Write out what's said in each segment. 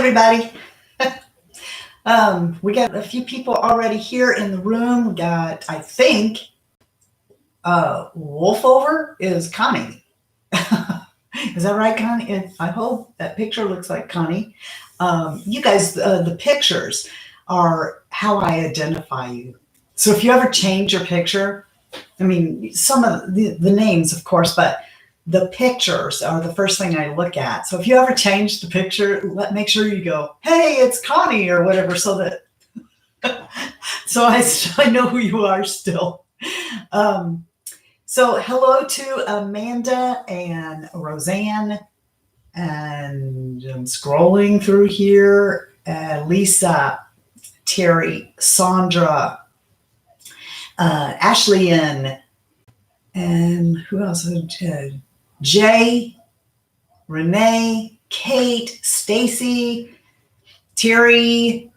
everybody. We got a few people already here in the room. We got, I think, Wolfover is Connie. Is that right, Connie? I hope that picture looks like Connie. You guys, the pictures are how I identify you. So if you ever change your picture, I mean, some of the names, of course, but the pictures are the first thing I look at. So if you ever change the picture, make sure you go, hey, it's Connie or whatever, so that so I know who you are still. So hello to Amanda and Roseanne, and I'm scrolling through here. Lisa, Terry, Sandra, Ashley, and who else? Jay, Renee, Kate, Stacy, Terry,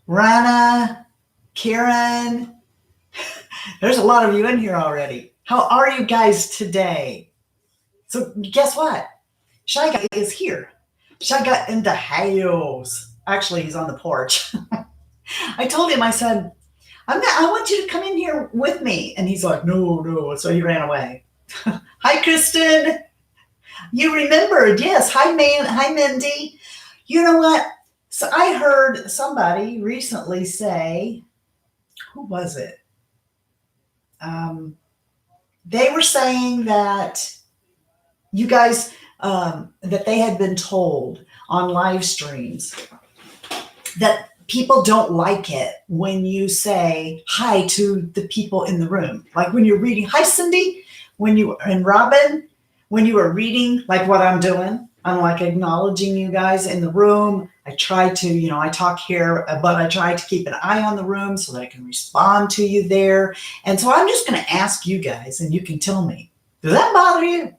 Rana, Karen. There's a lot of you in here already. How are you guys today? So guess what? Shy Guy is here. Shy Guy in the house. Actually, he's on the porch. I told him, I said, I want you to come in here with me. And he's like, no. So he ran away. Hi, Kristen. You remembered. Yes. Hi, Mindy. You know what? So I heard somebody recently say, who was it? They were saying that you guys, that they had been told on live streams that people don't like it when you say hi to the people in the room. Like when you're reading, hi, Cindy, and Robin, when you are reading, like what I'm doing, I'm like acknowledging you guys in the room. I try to, I talk here, but I try to keep an eye on the room so that I can respond to you there. And so I'm just going to ask you guys, and you can tell me, does that bother you?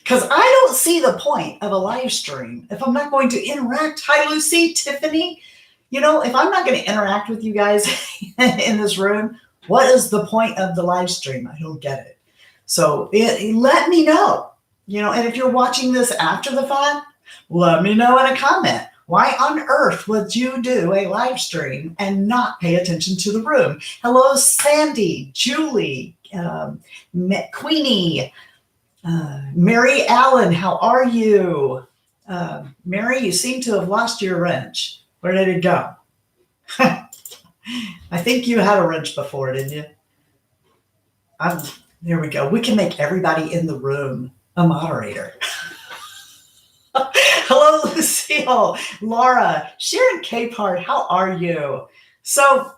Because I don't see the point of a live stream if I'm not going to interact. Hi, Lucy, Tiffany. If I'm not going to interact with you guys in this room, what is the point of the live stream? I don't get it. So let me know, and if you're watching this after the fact, let me know in a comment. Why on earth would you do a live stream and not pay attention to the room? Hello, Sandy, Julie, Queenie, Mary Allen, how are you? Mary, you seem to have lost your wrench. Where did it go? I think you had a wrench before, didn't you? There we go. We can make everybody in the room a moderator. Hello, Lucille, Laura, Sharon Capehart, how are you? So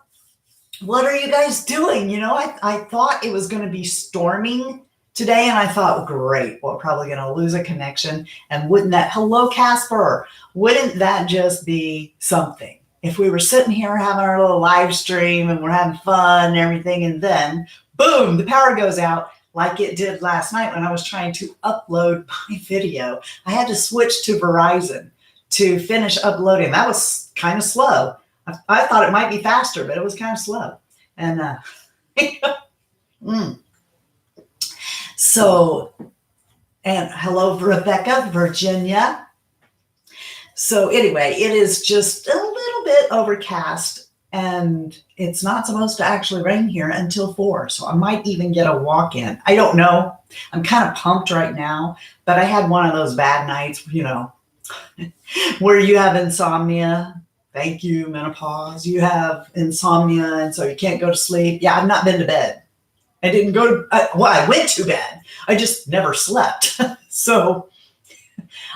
what are you guys doing? I thought it was going to be storming today, and I thought, great, we're probably going to lose a connection. And hello, Casper, wouldn't that just be something? If we were sitting here having our little live stream and we're having fun and everything, and then boom, the power goes out like it did last night when I was trying to upload my video. I had to switch to Verizon to finish uploading. That was kind of slow. I thought it might be faster, but it was kind of slow. And So, and hello, Rebecca, Virginia. So anyway, it is just a little bit overcast, and it's not supposed to actually rain here until 4. So I might even get a walk in. I don't know. I'm kind of pumped right now, but I had one of those bad nights, where you have insomnia. Thank you, menopause. You have insomnia, and so you can't go to sleep. Yeah, I've not been to bed. I didn't go to, I went to bed. I just never slept. So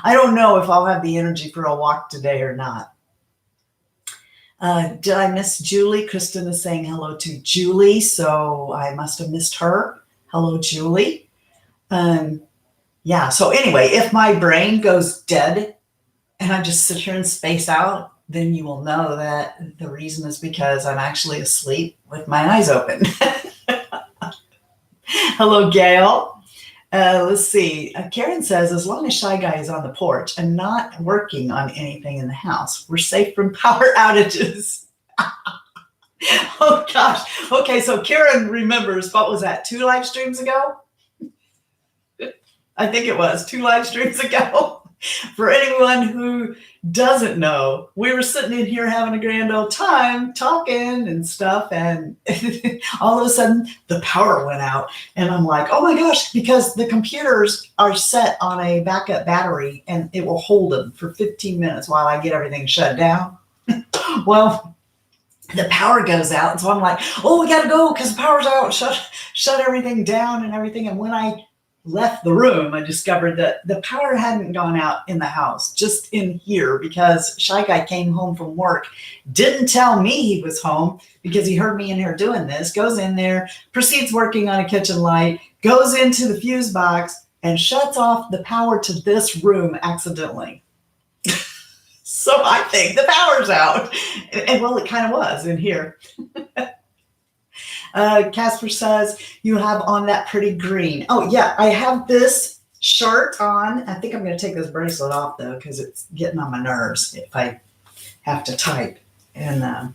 I don't know if I'll have the energy for a walk today or not. Did I miss Julie? Kristen is saying hello to Julie, so I must have missed her. Hello, Julie. Yeah, so anyway, if my brain goes dead and I just sit here and space out, then you will know that the reason is because I'm actually asleep with my eyes open. Hello, Gail. Let's see. Karen says, as long as Shy Guy is on the porch and not working on anything in the house, we're safe from power outages. Oh, gosh. Okay, so Karen remembers, what was that, 2 live streams ago? I think it was 2 live streams ago. For anyone who doesn't know, we were sitting in here having a grand old time talking and stuff, and all of a sudden the power went out. And I'm like, oh my gosh, because the computers are set on a backup battery and it will hold them for 15 minutes while I get everything shut down. Well, the power goes out. And so I'm like, oh, we got to go because the power's out. Shut everything down and everything. And when I left the room, I discovered that the power hadn't gone out in the house, just in here, because Shy Guy came home from work, didn't tell me he was home because he heard me in here doing this, goes in there, proceeds working on a kitchen light, goes into the fuse box and shuts off the power to this room accidentally. So I think the power's out. And well, it kind of was in here. Casper says, you have on that pretty green. Oh, yeah, I have this shirt on. I think I'm going to take this bracelet off, though, because it's getting on my nerves if I have to type. And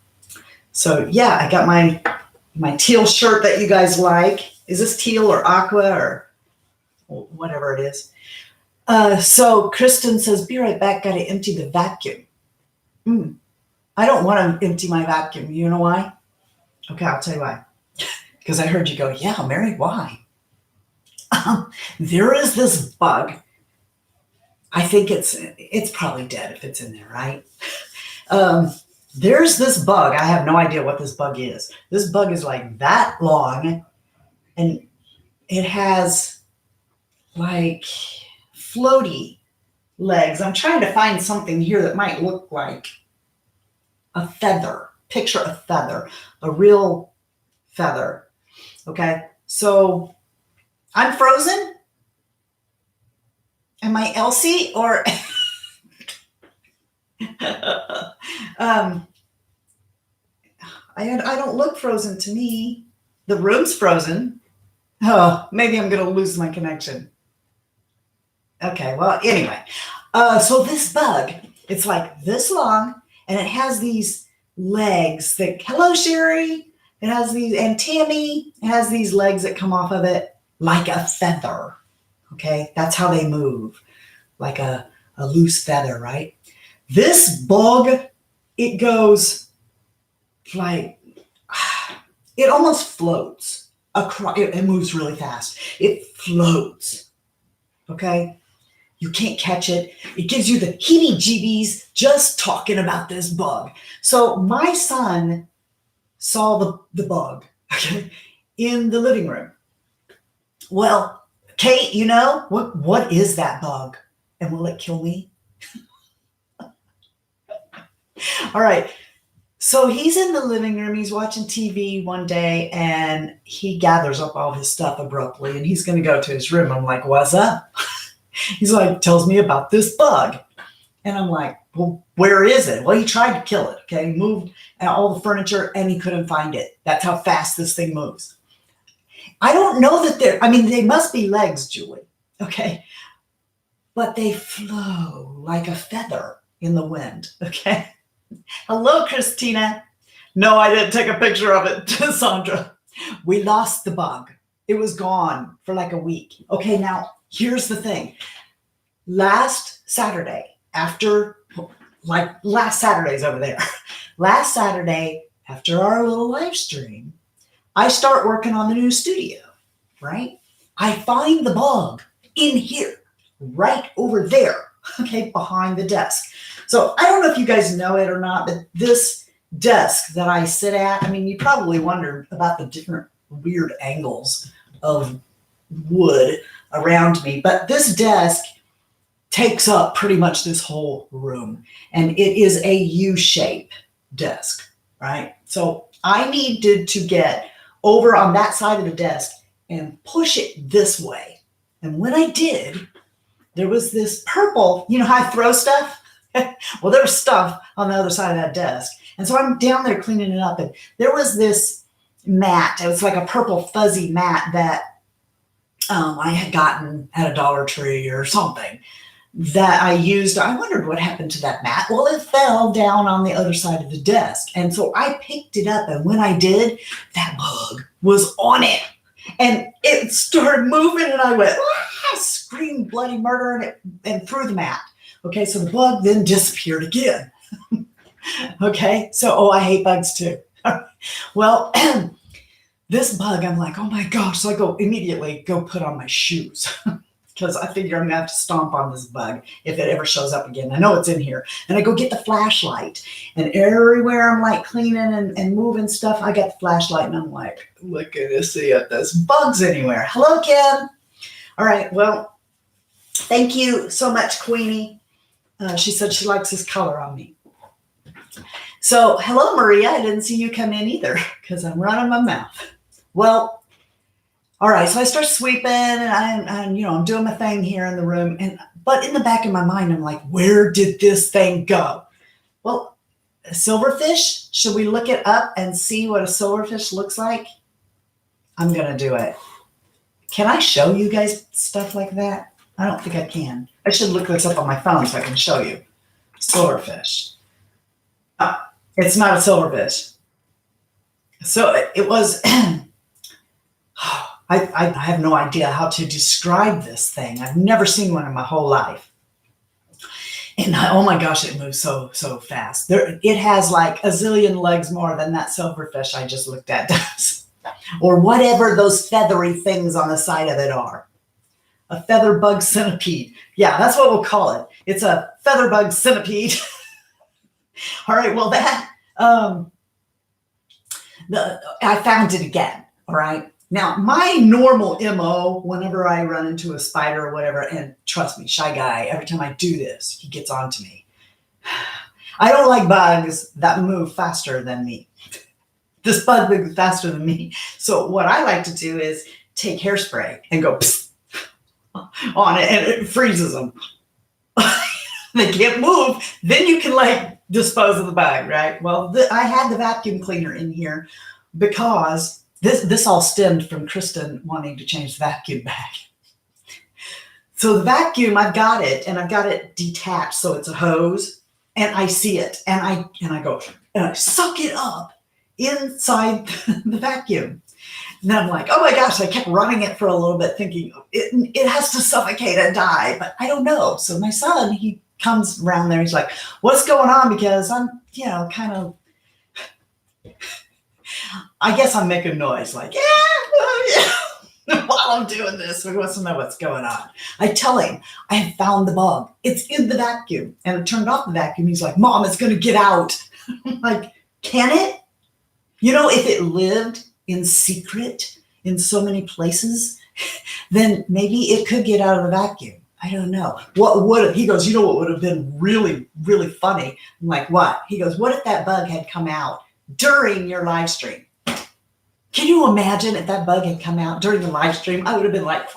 so, yeah, I got my teal shirt that you guys like. Is this teal or aqua or whatever it is? So Kristen says, be right back. Got to empty the vacuum. I don't want to empty my vacuum. You know why? Okay, I'll tell you why. Because I heard you go, yeah, Mary, why? There is this bug. I think it's probably dead if it's in there, right? There's this bug. I have no idea what this bug is. This bug is like that long, and it has like floaty legs. I'm trying to find something here that might look like a feather. Picture a feather, a real feather. Okay, so I'm frozen. Am I Elsie or I don't look frozen to me. The room's frozen. Oh, maybe I'm going to lose my connection. Okay, well, anyway. So this bug, it's like this long, and it has these legs that, hello, Sherry. It has these, and Tammy, it has these legs that come off of it like a feather. Okay, that's how they move, like a loose feather, right? This bug, it goes like, it almost floats across, it moves really fast. It floats, okay? You can't catch it. It gives you the heebie-jeebies just talking about this bug. So my son saw the bug, okay, in the living room. Well, Kate, you know, what is that bug? And will it kill me? All right. So he's in the living room. He's watching TV one day, and he gathers up all his stuff abruptly, and he's going to go to his room. I'm like, what's up? He's like, tells me about this bug. And I'm like, well, where is it? Well, he tried to kill it. Okay. He moved all the furniture and he couldn't find it. That's how fast this thing moves. I don't know that they must be legs, Julie. Okay. But they flow like a feather in the wind. Okay. Hello, Christina. No, I didn't take a picture of it, Sandra. We lost the bug. It was gone for like a week. Okay. Now, here's the thing. Last Saturday, last Saturday's over there. Last Saturday, after our little live stream, I start working on the new studio, right? I find the bug in here, right over there, okay, behind the desk. So I don't know if you guys know it or not, but this desk that I sit at, I mean, you probably wondered about the different weird angles of wood around me, but this desk takes up pretty much this whole room, and it is a U-shape desk, right? So I needed to get over on that side of the desk and push it this way. And when I did, there was this purple, you know how I throw stuff? Well, there was stuff on the other side of that desk. And so I'm down there cleaning it up, and there was this mat. It was like a purple fuzzy mat that I had gotten at a Dollar Tree or something that I used. I wondered what happened to that mat. Well, it fell down on the other side of the desk. And so I picked it up, and when I did, that bug was on it. And it started moving, and I went, I screamed bloody murder and threw the mat. Okay, so the bug then disappeared again. Okay, so, I hate bugs too. Well, this bug, I'm like, oh my gosh. So I immediately go put on my shoes because I figure I'm gonna have to stomp on this bug if it ever shows up again. I know it's in here. And I go get the flashlight, and everywhere I'm like cleaning and moving stuff, I got the flashlight and I'm like, looking to see if there's bugs anywhere. Hello, Kim. All right, well, thank you so much, Queenie. She said she likes this color on me. So, hello, Maria. I didn't see you come in either because I'm running my mouth. Well, all right. So I start sweeping and I'm doing my thing here in the room. But in the back of my mind, I'm like, where did this thing go? Well, a silverfish. Should we look it up and see what a silverfish looks like? I'm going to do it. Can I show you guys stuff like that? I don't think I can. I should look this up on my phone so I can show you. Silverfish. It's not a silverfish. So it was, I have no idea how to describe this thing. I've never seen one in my whole life. And oh my gosh, it moves so fast. It has like a zillion legs more than that silverfish I just looked at does. Or whatever those feathery things on the side of it are. A feather bug centipede. Yeah, that's what we'll call it. It's a feather bug centipede. All right, well, I found it again. All right. Now, my normal MO, whenever I run into a spider or whatever, and trust me, shy guy, every time I do this, he gets on to me. I don't like bugs that move faster than me. This bug moves faster than me. So what I like to do is take hairspray and go psst on it, and it freezes them. They can't move. Then you can like dispose of the bug, right? Well, I had the vacuum cleaner in here because this all stemmed from Kristen wanting to change the vacuum bag. So the vacuum, I've got it, and I've got it detached, so it's a hose, and I see it, and I go and I suck it up inside the vacuum. And then I'm like, oh my gosh, I kept running it for a little bit thinking it has to suffocate and die, but I don't know. So my son, he comes around there. He's like, what's going on? Because I'm, kind of, I guess I'm making noise like, yeah, while I'm doing this. He wants to know what's going on. I tell him, I have found the bug. It's in the vacuum. And I turned off the vacuum. He's like, Mom, it's going to get out. I'm like, can it? If it lived in secret in so many places, then maybe it could get out of the vacuum. I don't know. He goes, what would have been really, really funny? I'm like, what? He goes, what if that bug had come out during your live stream? Can you imagine if that bug had come out during the live stream? I would have been like,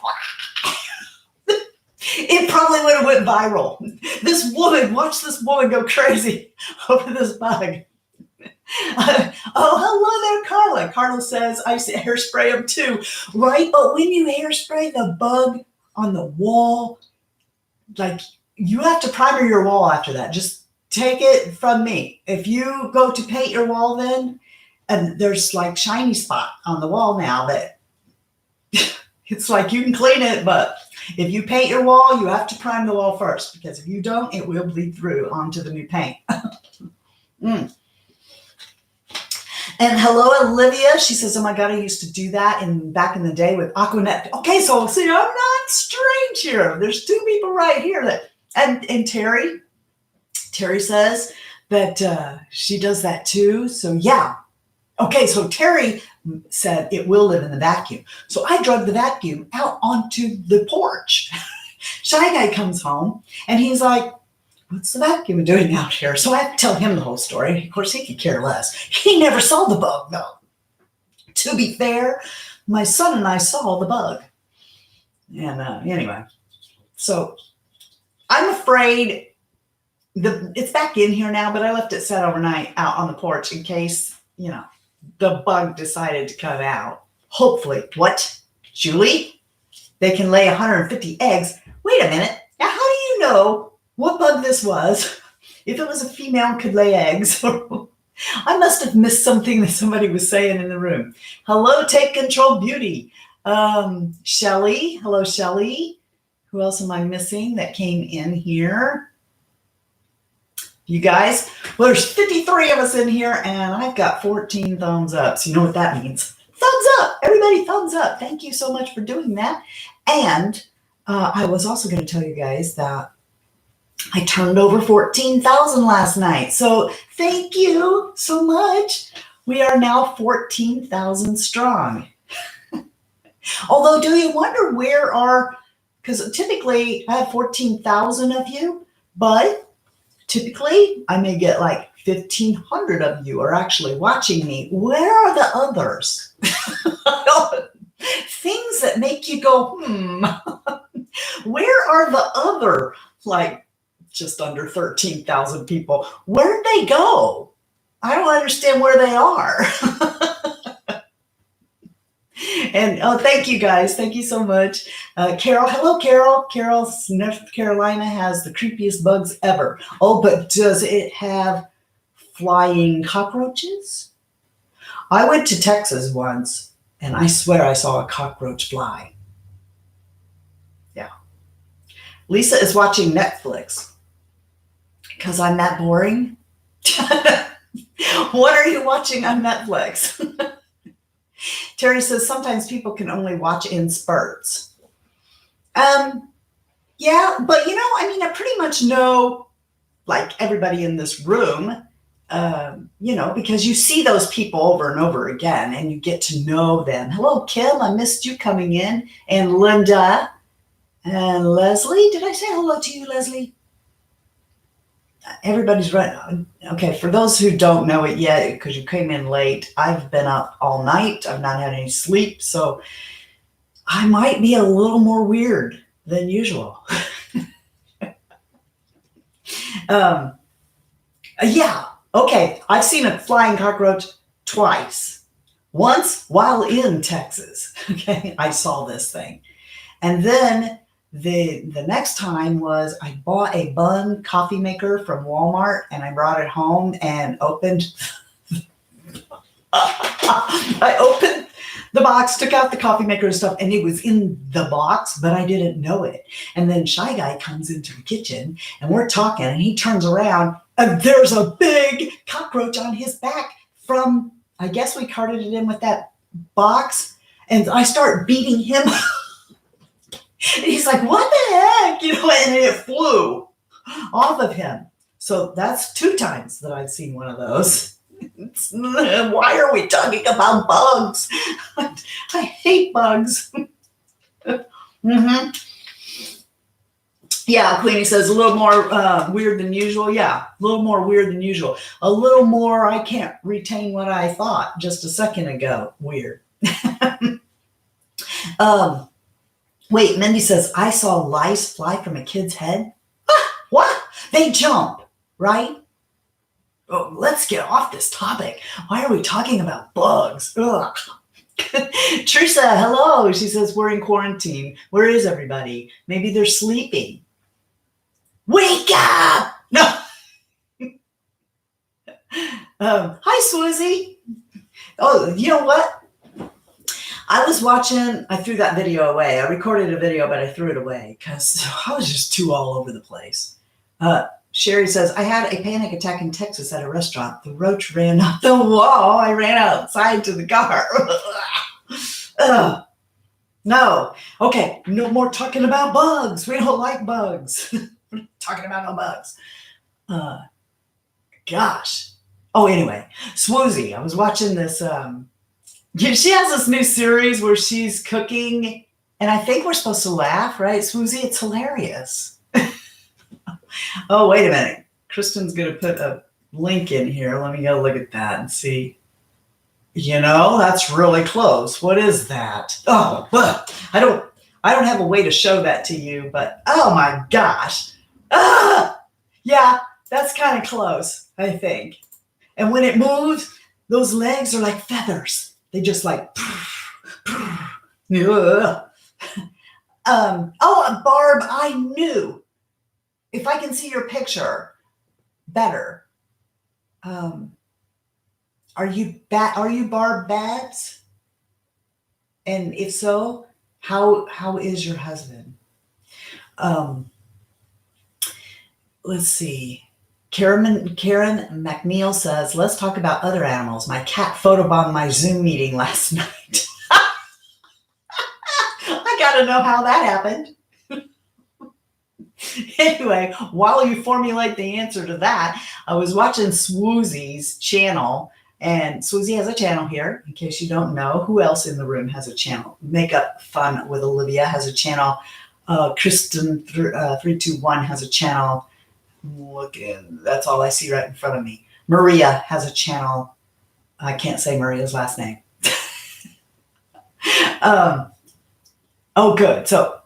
it probably would have went viral. Watch this woman go crazy over this bug. Hello there, Carla. Carla says, I hairspray them too. Right? But when you hairspray the bug on the wall, like you have to primer your wall after that. Just take it from me. If you go to paint your wall then, and there's like shiny spot on the wall now that it's like you can clean it, but if you paint your wall, you have to prime the wall first, because if you don't, it will bleed through onto the new paint. And hello, Olivia. She says, oh my God, I used to do that back in the day with Aquanet. Okay, so see, I'm not strange here. There's two people right here and Terry says that she does that too. So yeah. Okay, so Terry said it will live in the vacuum. So I drug the vacuum out onto the porch. Shy Guy comes home and he's like, what's the vacuum doing out here? So I have to tell him the whole story. Of course, he could care less. He never saw the bug, though. To be fair, my son and I saw the bug. And anyway, so I'm afraid it's back in here now, but I left it set overnight out on the porch in case, the bug decided to come out. Hopefully. What? Julie? They can lay 150 eggs. Wait a minute. Now, how do you know what bug this was? If it was a female, could lay eggs. I must have missed something that somebody was saying in the room. Hello, Take Control Beauty. Shelly. Hello, Shelly. Who else am I missing that came in here? You guys, well, there's 53 of us in here, and I've got 14 thumbs up. So you know what that means. Thumbs up. Everybody, thumbs up. Thank you so much for doing that. And I was also going to tell you guys that I turned over 14,000 last night. So thank you so much. We are now 14,000 strong. Although, do you wonder where because typically I have 14,000 of you, but typically I may get like 1,500 of you are actually watching me. Where are the others? Things that make you go, where are the other, like, just under 13,000 people? Where'd they go? I don't understand where they are. And thank you guys. Thank you so much. Carol, hello, Carol. Carol, North Carolina has the creepiest bugs ever. Oh, but does it have flying cockroaches? I went to Texas once, and I swear I saw a cockroach fly. Yeah. Lisa is watching Netflix because I'm that boring. What are you watching on Netflix? Terry says sometimes people can only watch in spurts. Yeah, but I pretty much know, like, everybody in this room, because you see those people over and over again and you get to know them. Hello, Kim, I missed you coming in. And Linda and Leslie. Did I say hello to you, Leslie? Everybody's right. Okay, for those who don't know it yet, because you came in late, I've been up all night. I've not had any sleep, so I might be a little more weird than usual. Yeah, okay. I've seen a flying cockroach twice. Once while in Texas. Okay, I saw this thing. And then the next time was I bought a Bun coffee maker from Walmart and I brought it home and opened I opened the box, took out the coffee maker and stuff, and it was in the box, but I didn't know it. And then Shy Guy comes into the kitchen and we're talking and he turns around and there's a big cockroach on his back from, I guess we carted it in with that box, and I start beating him. And he's like, what the heck? And it flew off of him. So that's 2 times that I've seen one of those. Why are we talking about bugs? I hate bugs. Mm-hmm. Yeah, Queenie says a little more weird than usual. Yeah, a little more weird than usual. A little more, I can't retain what I thought just a second ago. Weird. Wait, Mindy says, I saw lice fly from a kid's head. What? They jump, right? Oh, let's get off this topic. Why are we talking about bugs? Ugh. Teresa, hello. She says, we're in quarantine. Where is everybody? Maybe they're sleeping. Wake up! No. Hi, Swizzy. Oh, you know what? I was watching, I threw that video away. I recorded a video, but I threw it away because I was just too all over the place. Sherry says, I had a panic attack in Texas at a restaurant. The roach ran up the wall. I ran outside to the car. No. Okay, no more talking about bugs. We don't like bugs. We're talking about no bugs. Gosh. Oh, anyway, Swoozy. I was watching this. She has this new series where she's cooking, and I think we're supposed to laugh, right, Swoozy? It's hilarious. Oh, wait a minute. Kristen's going to put a link in here. Let me go look at that and see. That's really close. What is that? Oh, but I don't have a way to show that to you, but oh my gosh. Yeah, that's kind of close, I think. And when it moves, those legs are like feathers. They just like, Barb, I knew. If I can see your picture better. Are you Barb Babs? And if so, how is your husband? Let's see. Karen McNeil says, let's talk about other animals. My cat photobombed my Zoom meeting last night. I got to know how that happened. Anyway, while you formulate the answer to that, I was watching Swoozy's channel, and Swoozy has a channel here, in case you don't know. Who else in the room has a channel? Makeup Fun with Olivia has a channel. Kristen 321 has a channel. That's all I see right in front of me. Maria has a channel. I can't say Maria's last name. Oh, good. So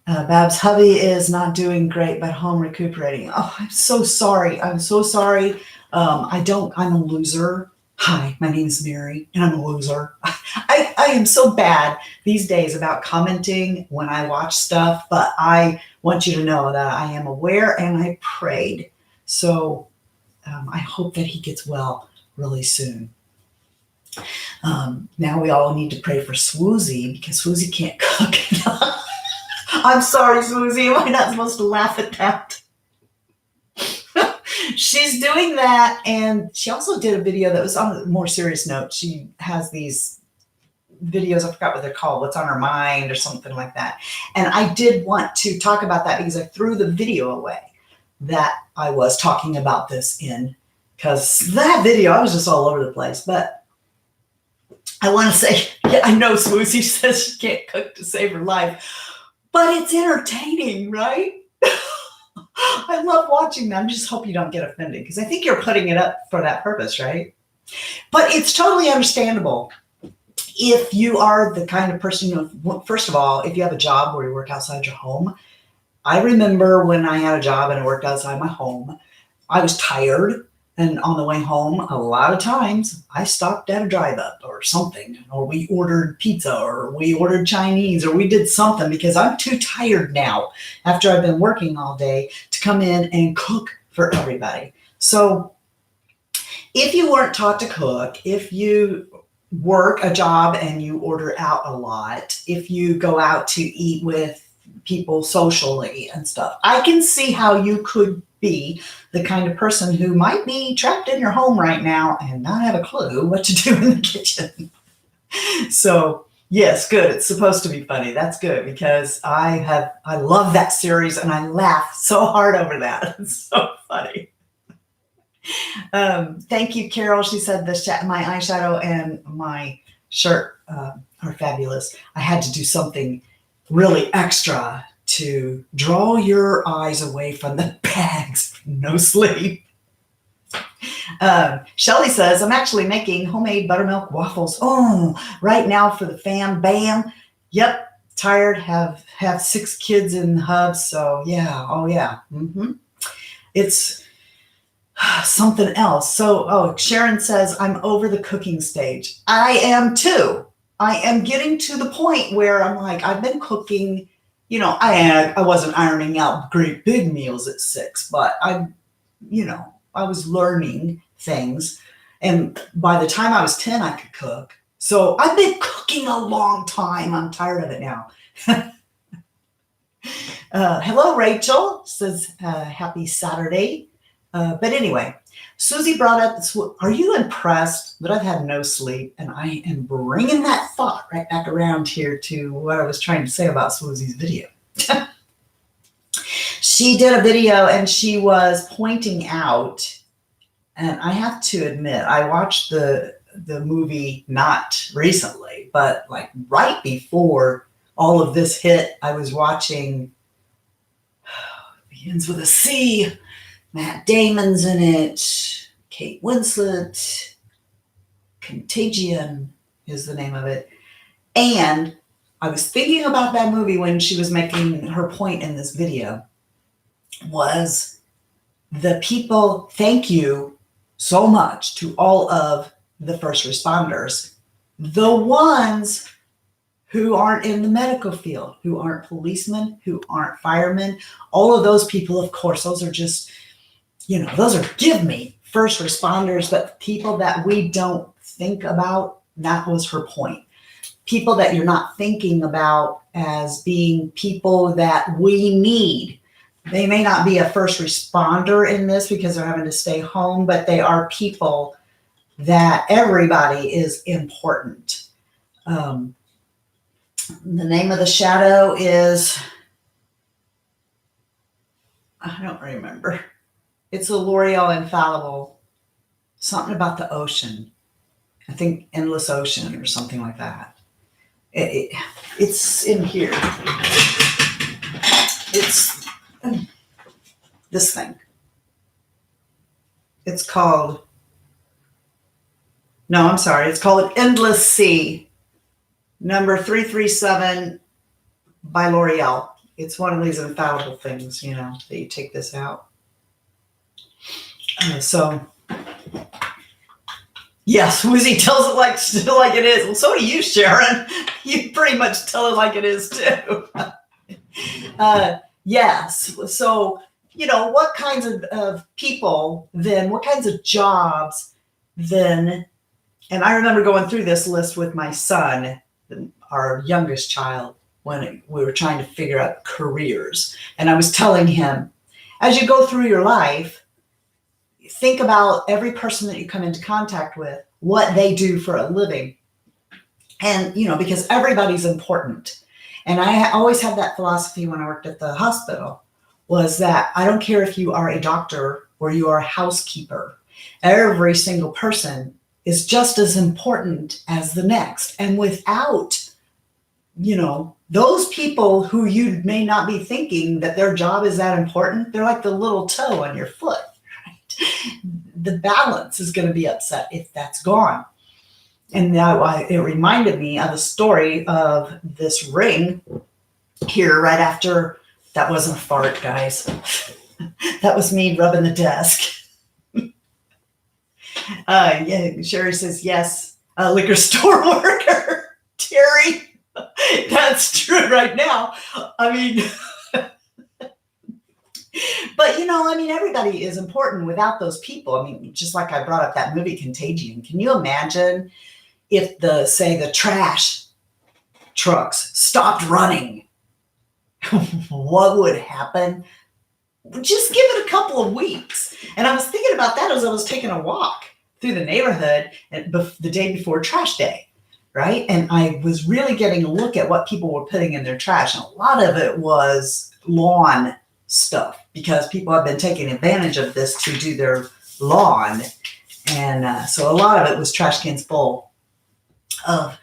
Bab's hubby is not doing great, but home recuperating. Oh, I'm so sorry. I'm so sorry. I'm a loser. Hi, my name is Mary, and I'm a loser. I am so bad these days about commenting when I watch stuff, but I want you to know that I am aware and I prayed. So I hope that he gets well really soon. Now we all need to pray for Swoozy because Swoozy can't cook. I'm sorry, Swoozy. Am I not supposed to laugh at that? She's doing that, and she also did a video that was on a more serious note. She has these videos, I forgot what they're called, what's on her mind or something like that. And I did want to talk about that because I threw the video away that I was talking about this in, because that video, I was just all over the place. But I want to say, yeah, I know Swoozy says she can't cook to save her life, but it's entertaining, right? I love watching them. Just hope you don't get offended, because I think you're putting it up for that purpose, right? But it's totally understandable if you are the kind of person, first of all, if you have a job where you work outside your home. I remember when I had a job and I worked outside my home, I was tired. And on the way home, a lot of times I stopped at a drive-up or something, or we ordered pizza, or we ordered Chinese, or we did something, because I'm too tired now after I've been working all day to come in and cook for everybody. So if you weren't taught to cook, if you work a job and you order out a lot, if you go out to eat with people socially and stuff, I can see how you could be the kind of person who might be trapped in your home right now and not have a clue what to do in the kitchen. So yes, good. It's supposed to be funny. That's good, because I love that series and I laugh so hard over that. It's so funny. Thank you, Carol. She said my eyeshadow and my shirt are fabulous. I had to do something really extra to draw your eyes away from the bags. No sleep. Shelly says, I'm actually making homemade buttermilk waffles. Oh, right now for the fam. Bam. Yep. Tired. Have 6 kids in the hub. So yeah. Oh yeah. It's something else. So, Sharon says, I'm over the cooking stage. I am too. I am getting to the point where I'm like, I've been cooking, I wasn't ironing out great big meals at 6, but I was learning things. And by the time I was 10, I could cook. So I've been cooking a long time. I'm tired of it now. Hello, Rachel says, happy Saturday. But anyway, Susie brought up this. Are you impressed that I've had no sleep? And I am bringing that thought right back around here to what I was trying to say about Susie's video. She did a video and she was pointing out, and I have to admit, I watched the movie not recently, but like right before all of this hit, I was watching, begins with a C. Matt Damon's in it. Kate Winslet. Contagion is the name of it. And I was thinking about that movie when she was making her point in this video, was the people, thank you so much to all of the first responders, the ones who aren't in the medical field, who aren't policemen, who aren't firemen, all of those people, of course, those are just, those are give me first responders, but people that we don't think about, that was her point. people that you're not thinking about as being people that we need. They may not be a first responder in this because they're having to stay home, but they are people that everybody is important. The name of the shadow is, I don't remember. It's a L'Oreal Infallible, something about the ocean. I think Endless Ocean or something like that. It's in here. It's this thing. It's called, no, I'm sorry. It's called Endless Sea, number 337 by L'Oreal. It's one of these infallible things, you know, that you take this out. So, yes, Woozy tells it like it is. Well, so do you, Sharon. You pretty much tell it like it is too. Yes. So, you know, what kinds of people then, what kinds of jobs then, and I remember going through this list with my son, our youngest child, when we were trying to figure out careers. And I was telling him, as you go through your life, think about every person that you come into contact with, what they do for a living. And, you know, because everybody's important. And I always had that philosophy when I worked at the hospital, was that I don't care if you are a doctor or you are a housekeeper. Every single person is just as important as the next. And without, you know, those people who you may not be thinking that their job is that important, they're like the little toe on your foot, right? The balance is going to be upset if that's gone. And now it reminded me of a story of this ring here right after, that wasn't a fart, guys. That was me rubbing the desk. Yeah, Sherry says, yes, liquor store worker, Terry. That's true right now. I mean, but you know, I mean, everybody is important without those people. I mean, just like I brought up that movie Contagion. Can you imagine if the trash trucks stopped running? What would happen? Just give it a couple of weeks. And I was thinking about that as I was taking a walk through the neighborhood the day before trash day, right? And I was really getting a look at what people were putting in their trash. And a lot of it was lawn stuff because people have been taking advantage of this to do their lawn. And so a lot of it was trash cans full of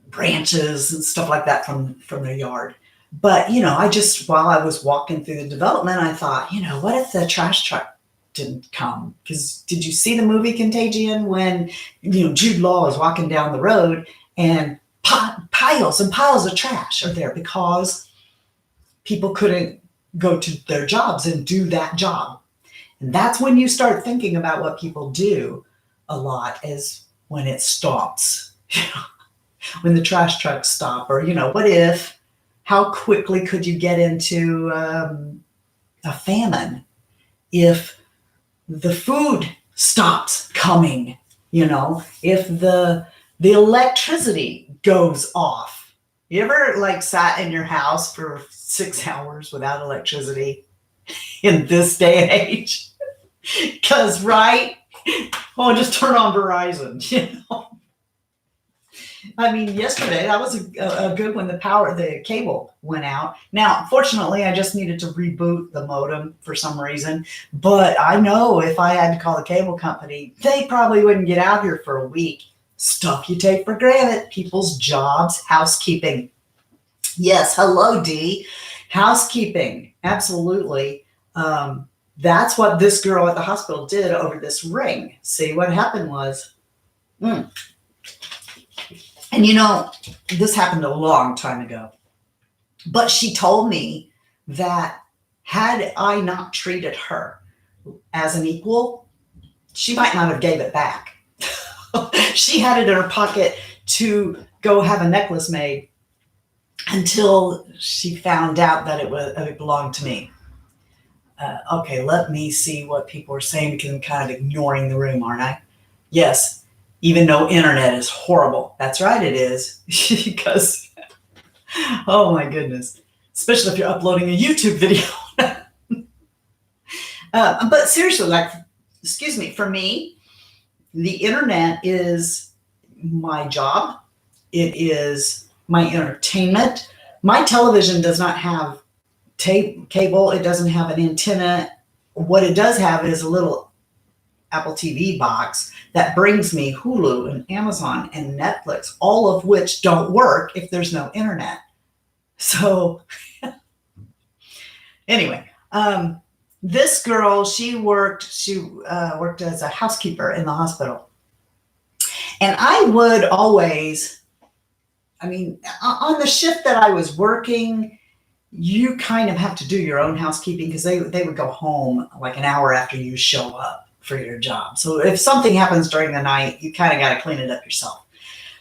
branches and stuff like that from their yard. But, you know, while I was walking through the development, I thought, you know, what if the trash truck didn't come? Because did you see the movie Contagion when, you know, Jude Law is walking down the road and piles and piles of trash are there because people couldn't go to their jobs and do that job. And that's when you start thinking about what people do a lot, is when it stops, you know, when the trash trucks stop. Or, you know, how quickly could you get into a famine if the food stops coming, you know, if the electricity goes off? You ever like sat in your house for 6 hours without electricity in this day and age? Because, right? Oh, just turn on Verizon, you know? I mean, yesterday, that was a good when the cable went out. Now, fortunately, I just needed to reboot the modem for some reason. But I know if I had to call the cable company, they probably wouldn't get out here for a week. Stuff you take for granted, people's jobs, housekeeping. Yes, hello, Dee. Housekeeping, absolutely. That's what this girl at the hospital did over this ring. See, what happened was, and you know, this happened a long time ago, but she told me that had I not treated her as an equal, she might not have gave it back. She had it in her pocket to go have a necklace made until she found out that it belonged to me. Okay, let me see what people are saying because I'm kind of ignoring the room, aren't I? Yes. even though internet is horrible. That's right, it is. Because, oh my goodness, especially if you're uploading a YouTube video. But seriously, like, excuse me, for me, the internet is my job. It is my entertainment. My television does not have cable. It doesn't have an antenna. What it does have is a little Apple TV box that brings me Hulu and Amazon and Netflix, all of which don't work if there's no internet. So anyway, this girl, she worked as a housekeeper in the hospital. And I would always, on the shift that I was working, you kind of have to do your own housekeeping because they would go home like an hour after you show up for your job. So if something happens during the night, you kind of got to clean it up yourself.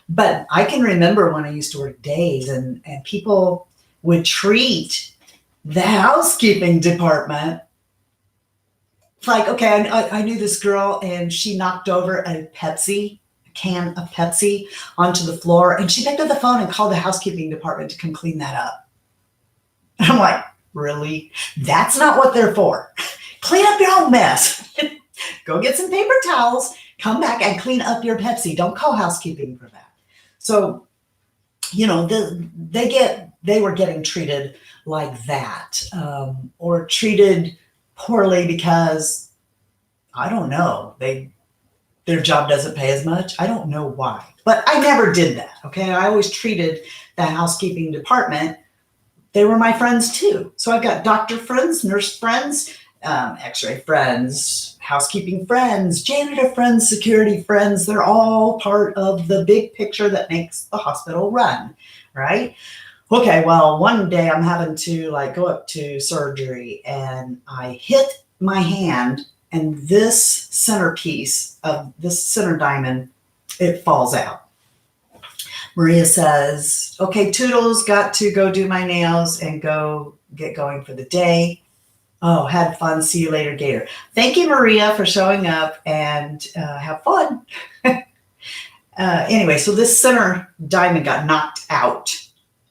But I can remember when I used to work days and people would treat the housekeeping department like, okay, I knew this girl and she knocked over a can of Pepsi onto the floor, and she picked up the phone and called the housekeeping department to come clean that up. And I'm like, really? That's not what they're for. Clean up your own mess. Go get some paper towels, come back and clean up your Pepsi. Don't call housekeeping for that. So, they were getting treated like that, or treated poorly because, I don't know, their job doesn't pay as much. I don't know why, but I never did that. Okay. I always treated the housekeeping department. They were my friends too. So I've got doctor friends, nurse friends, x-ray friends, housekeeping friends, janitor friends, security friends. They're all part of the big picture that makes the hospital run, right? Okay, well, one day I'm having to go up to surgery and I hit my hand and this centerpiece of this center diamond, it falls out. Maria says, okay, Toodles, got to go do my nails and go get going for the day. Oh, had fun. See you later, Gator. Thank you, Maria, for showing up and have fun. Anyway, so this center diamond got knocked out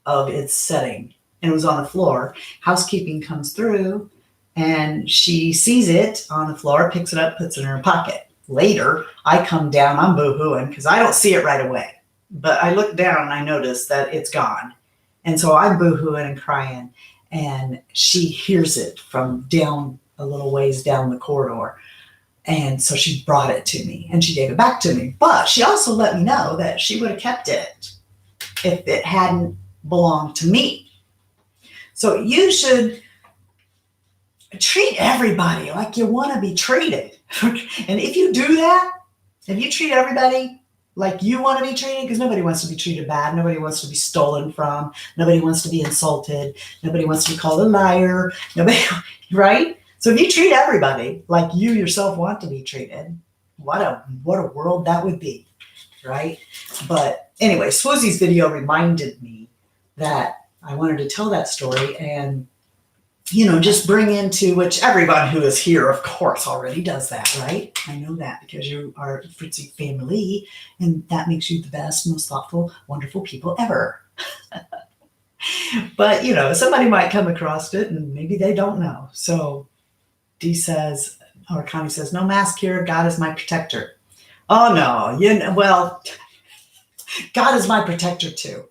of its setting and it was on the floor. Housekeeping comes through and she sees it on the floor, picks it up, puts it in her pocket. Later, I come down, I'm boo-hooing because I don't see it right away. But I look down and I notice that it's gone. And so I'm boo-hooing and crying. And she hears it from down a little ways down the corridor. And so she brought it to me and she gave it back to me. But she also let me know that she would have kept it if it hadn't belonged to me. So you should treat everybody like you want to be treated. And if you do that, if you treat everybody like you want to be treated, because nobody wants to be treated bad, nobody wants to be stolen from, nobody wants to be insulted, nobody wants to be called a liar, nobody, right? So if you treat everybody like you yourself want to be treated, what a world that would be, right? But anyway, Swoozie's video reminded me that I wanted to tell that story and, just bring into, which everyone who is here, of course, already does that, right? I know that because you are Fritzy family, and that makes you the best, most thoughtful, wonderful people ever. But, somebody might come across it and maybe they don't know. So Connie says, no mask here. God is my protector. Oh, no. Well, God is my protector too.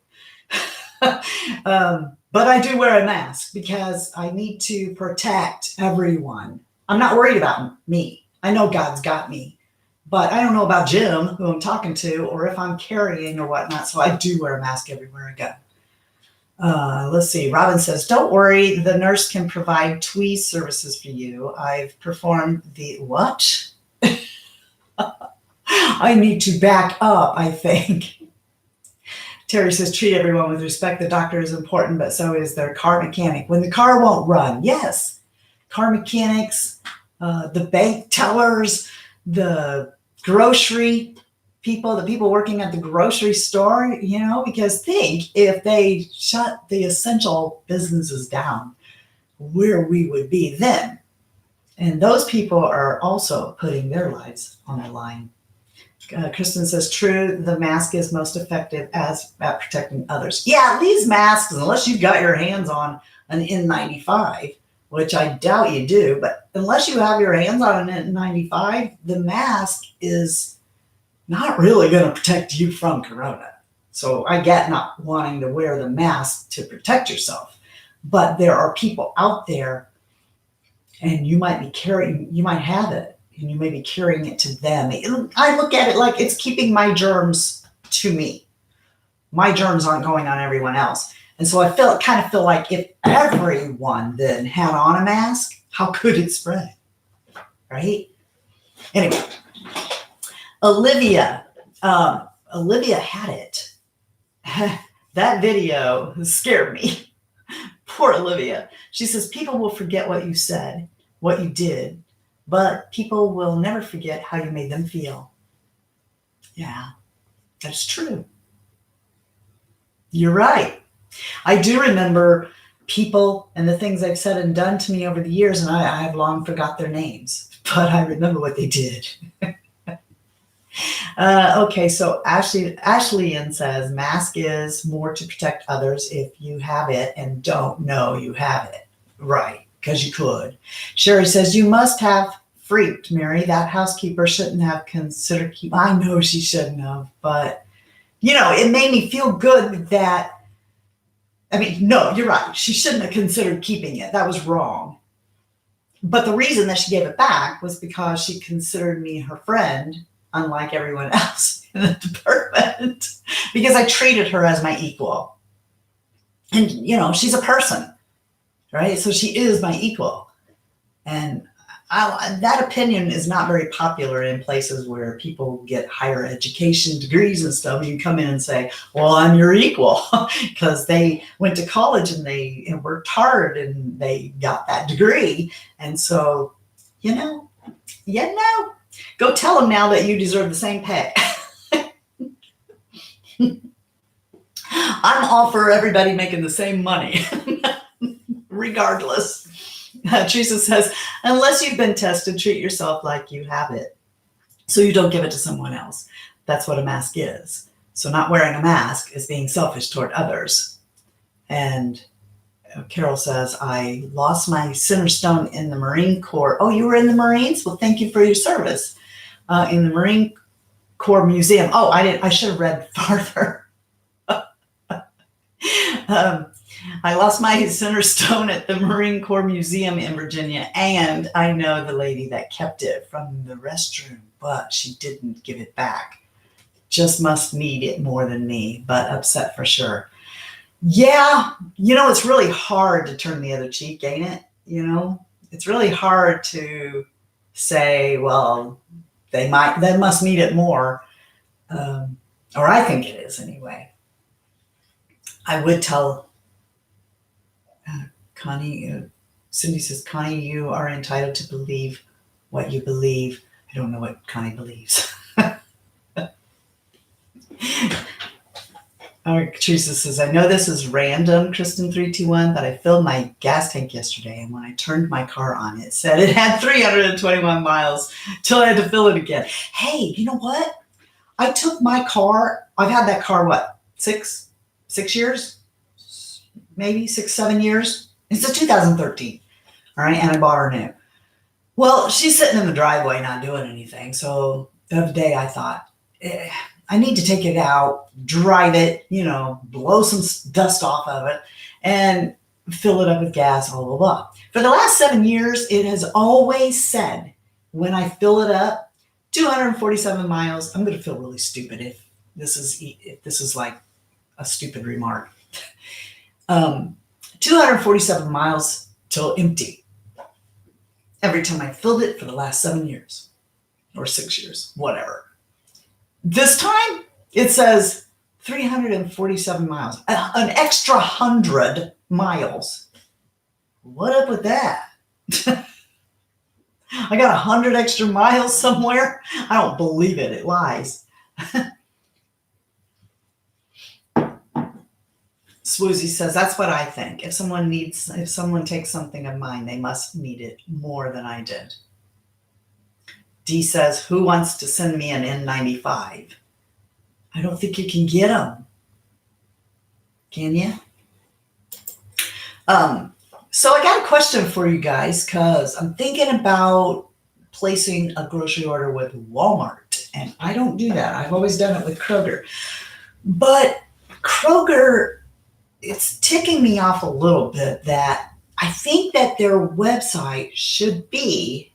But I do wear a mask because I need to protect everyone. I'm not worried about me. I know God's got me, but I don't know about Jim, who I'm talking to, or if I'm carrying or whatnot. So I do wear a mask everywhere I go. Let's see. Robin says, don't worry. The nurse can provide tweeze services for you. I've performed the what? I need to back up, I think. Terry says, treat everyone with respect. The doctor is important, but so is their car mechanic. When the car won't run, yes. Car mechanics, the bank tellers, the grocery people, the people working at the grocery store, because think if they shut the essential businesses down, where we would be then. And those people are also putting their lives on the line. Kristen says, true, the mask is most effective at protecting others. Yeah, these masks, unless you've got your hands on an N95, which I doubt you do, but unless you have your hands on an N95, the mask is not really going to protect you from corona. So I get not wanting to wear the mask to protect yourself, but there are people out there and you might have it and you may be carrying it to them. I look at it like it's keeping my germs to me. My germs aren't going on everyone else. And so I kind of feel like if everyone then had on a mask, how could it spread? Right? Anyway, Olivia had it. That video scared me. Poor Olivia. She says, people will forget what you said, what you did, but people will never forget how you made them feel. Yeah, that's true. You're right. I do remember people and the things they've said and done to me over the years, and I have long forgot their names, but I remember what they did. Okay, so Ashley says, mask is more to protect others if you have it and don't know you have it. Right, because you could. Sherry says, you must have freaked, Mary. That housekeeper shouldn't have considered I know she shouldn't have, but, it made me feel good that, no, you're right. She shouldn't have considered keeping it. That was wrong. But the reason that she gave it back was because she considered me her friend, unlike everyone else in the department, because I treated her as my equal. And, she's a person, right? So she is my equal. And that opinion is not very popular in places where people get higher education degrees and stuff. You come in and say, well, I'm your equal, because they went to college and they worked hard and they got that degree. And so, go tell them now that you deserve the same pay. I'm all for everybody making the same money, regardless. Teresa says, unless you've been tested, treat yourself like you have it, so you don't give it to someone else. That's what a mask is. So not wearing a mask is being selfish toward others. And Carol says, I lost my center stone in the Marine Corps. Oh, you were in the Marines? Well, thank you for your service. In the Marine Corps Museum. Oh, I should have read farther. I lost my center stone at the Marine Corps Museum in Virginia, and I know the lady that kept it from the restroom, but she didn't give it back. Just must need it more than me, but upset for sure. Yeah, it's really hard to turn the other cheek, ain't it? It's really hard to say, well, they must need it more. Or I think it is anyway. I would tell Connie, Cindy says, Connie, you are entitled to believe what you believe. I don't know what Connie believes. Teresa says, I know this is random, Kristen321, but I filled my gas tank yesterday, and when I turned my car on, it said it had 321 miles till I had to fill it again. Hey, you know what? I took my car, I've had that car, six years? Maybe 6-7 years? It's a 2013, all right, and I bought her new. Well, she's sitting in the driveway not doing anything, so the other day I thought, I need to take it out, drive it, blow some dust off of it, and fill it up with gas, blah, blah, blah. For the last 7 years, it has always said, when I fill it up, 247 miles. I'm going to feel really stupid if this is like a stupid remark. 247 miles till empty. Every time I filled it for the last 7 years or 6 years, whatever. This time it says 347 miles, an extra 100 miles. What up with that? I got 100 extra miles somewhere. I don't believe it. It lies. Swoozy says, that's what I think. If someone takes something of mine, they must need it more than I did. Dee says, who wants to send me an N95? I don't think you can get them. Can you? So I got a question for you guys because I'm thinking about placing a grocery order with Walmart, and I don't do that. I've always done it with Kroger. But Kroger, it's ticking me off a little bit that I think that their website should be,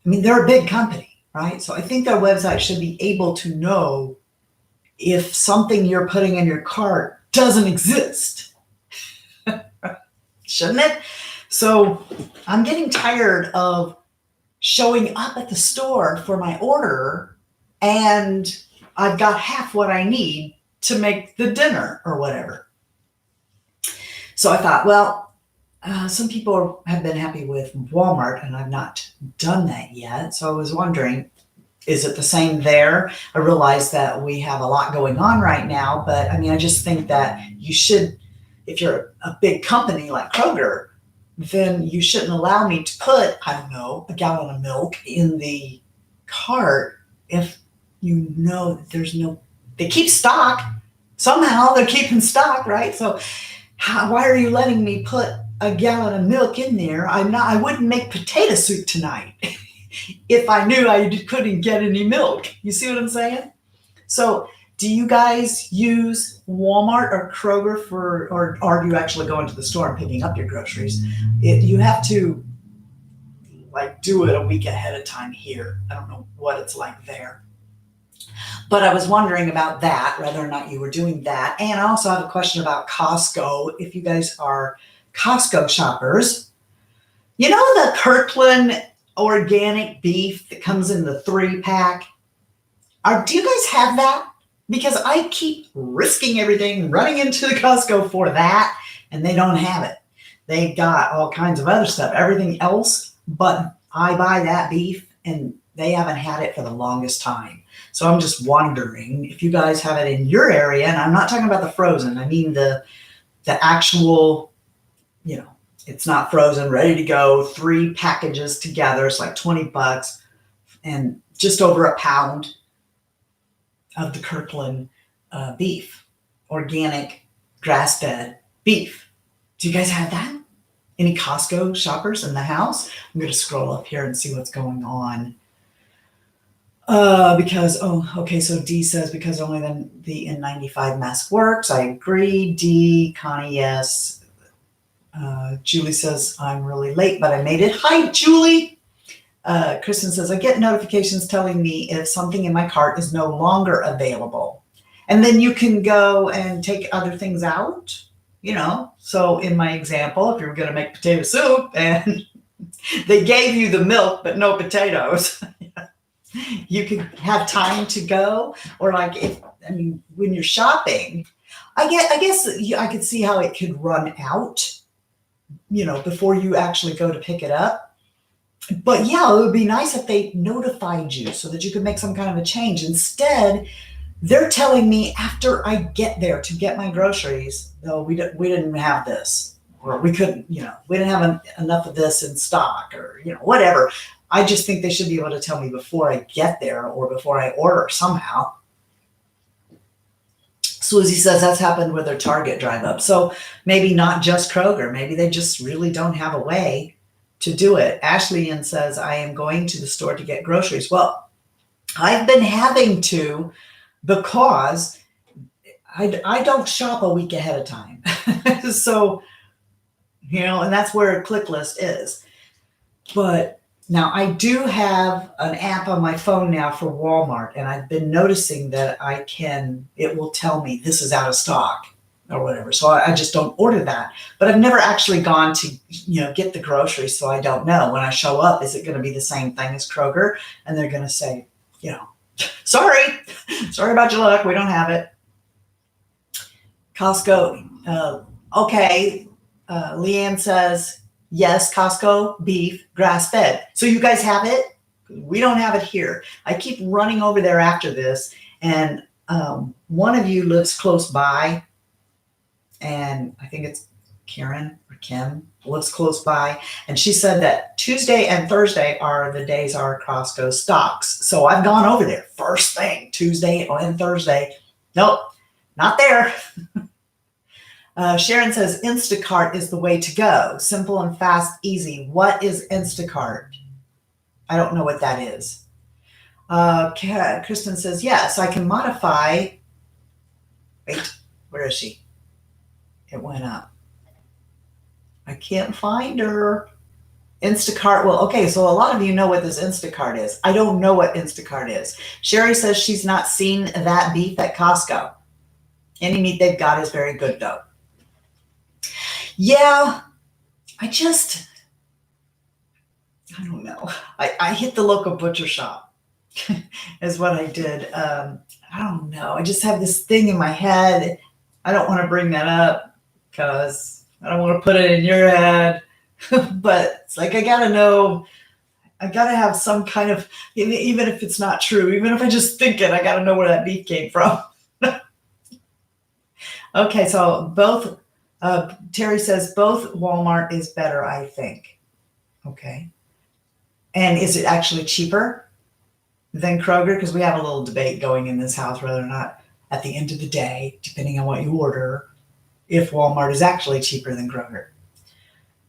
I mean, they're a big company, right? So I think their website should be able to know if something you're putting in your cart doesn't exist. Shouldn't it? So I'm getting tired of showing up at the store for my order and I've got half what I need to make the dinner or whatever. So I thought, well, some people have been happy with Walmart and I've not done that yet. So I was wondering, is it the same there? I realize that we have a lot going on right now, but I mean, I just think that you should, if you're a big company like Kroger, then you shouldn't allow me to put, I don't know, a gallon of milk in the cart if you know that there's no, they keep stock. Somehow they're keeping stock, right? So why are you letting me put a gallon of milk in there? I wouldn't make potato soup tonight if I knew I couldn't get any milk. You see what I'm saying? So do you guys use Walmart or Kroger or do you actually go into the store and picking up your groceries? You have to like do it a week ahead of time here. I don't know what it's like there. But I was wondering about that, whether or not you were doing that. And I also have a question about Costco. If you guys are Costco shoppers, you know the Kirkland organic beef that comes in the 3-pack? Do you guys have that? Because I keep risking everything, running into the Costco for that, and they don't have it. They've got all kinds of other stuff, everything else, but I buy that beef, and they haven't had it for the longest time. So I'm just wondering if you guys have it in your area, and I'm not talking about the frozen. I mean the actual, you know, it's not frozen, ready to go, 3 packages together. It's like $20 and just over a pound of the Kirkland beef, organic grass-fed beef. Do you guys have that? Any Costco shoppers in the house? I'm going to scroll up here and see what's going on. So D says, because only then the N95 mask works. I agree. D, Connie, yes. Julie says, I'm really late, but I made it. Hi, Julie. Kristen says, I get notifications telling me if something in my cart is no longer available. And then you can go and take other things out, you know. So in my example, if you were going to make potato soup and they gave you the milk but no potatoes, you could have time to go. Or like when you're shopping, I guess I could see how it could run out, you know, before you actually go to pick it up. But yeah, it would be nice if they notified you so that you could make some kind of a change. Instead, they're telling me after I get there to get my groceries, no, we didn't have this, or we couldn't, you know, we didn't have enough of this in stock, or, you know, whatever. I just think they should be able to tell me before I get there or before I order somehow. Susie says that's happened with their Target drive up. So maybe not just Kroger. Maybe they just really don't have a way to do it. Ashley Ann says, I am going to the store to get groceries. Well, I've been having to because I don't shop a week ahead of time. So, you know, and that's where a click list is. But now I do have an app on my phone now for Walmart, and I've been noticing that it will tell me this is out of stock or whatever. So I just don't order that. But I've never actually gone to, you know, get the groceries, so I don't know. When I show up, is it going to be the same thing as Kroger? And they're going to say, you know, sorry about your luck, we don't have it. Costco, okay. Leanne says, yes, Costco beef, grass-fed. So you guys have it? We don't have it here. I keep running over there after this, and one of you lives close by, and I think it's Karen or Kim lives close by, and she said that Tuesday and Thursday are the days our Costco stocks. So I've gone over there first thing, Tuesday and Thursday. Nope, not there. Sharon says Instacart is the way to go. Simple and fast, easy. What is Instacart? I don't know what that is. Kristen says, yes, I can modify. Wait, where is she? It went up. I can't find her. Instacart. Well, okay, so a lot of you know what this Instacart is. I don't know what Instacart is. Sherry says she's not seen that beef at Costco. Any meat they've got is very good, though. Yeah, I don't know. I hit the local butcher shop is what I did. I don't know. I just have this thing in my head. I don't want to bring that up because I don't want to put it in your head. But it's like, I got to know. I got to have some kind of, even if it's not true, even if I just think it, I got to know where that beef came from. Okay, so both, Terry says both Walmart is better, I think. Okay. And is it actually cheaper than Kroger? Because we have a little debate going in this house whether or not at the end of the day, depending on what you order, if Walmart is actually cheaper than Kroger.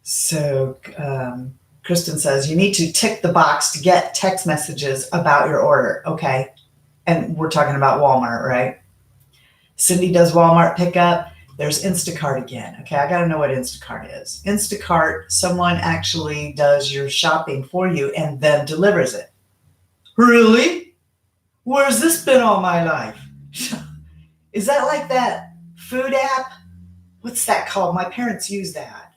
So Kristen says you need to tick the box to get text messages about your order. Okay. And we're talking about Walmart, right? Cindy does Walmart pickup. There's Instacart again. Okay, I got to know what Instacart is. Instacart, someone actually does your shopping for you and then delivers it. Really? Where's this been all my life? Is that like that food app? What's that called? My parents use that,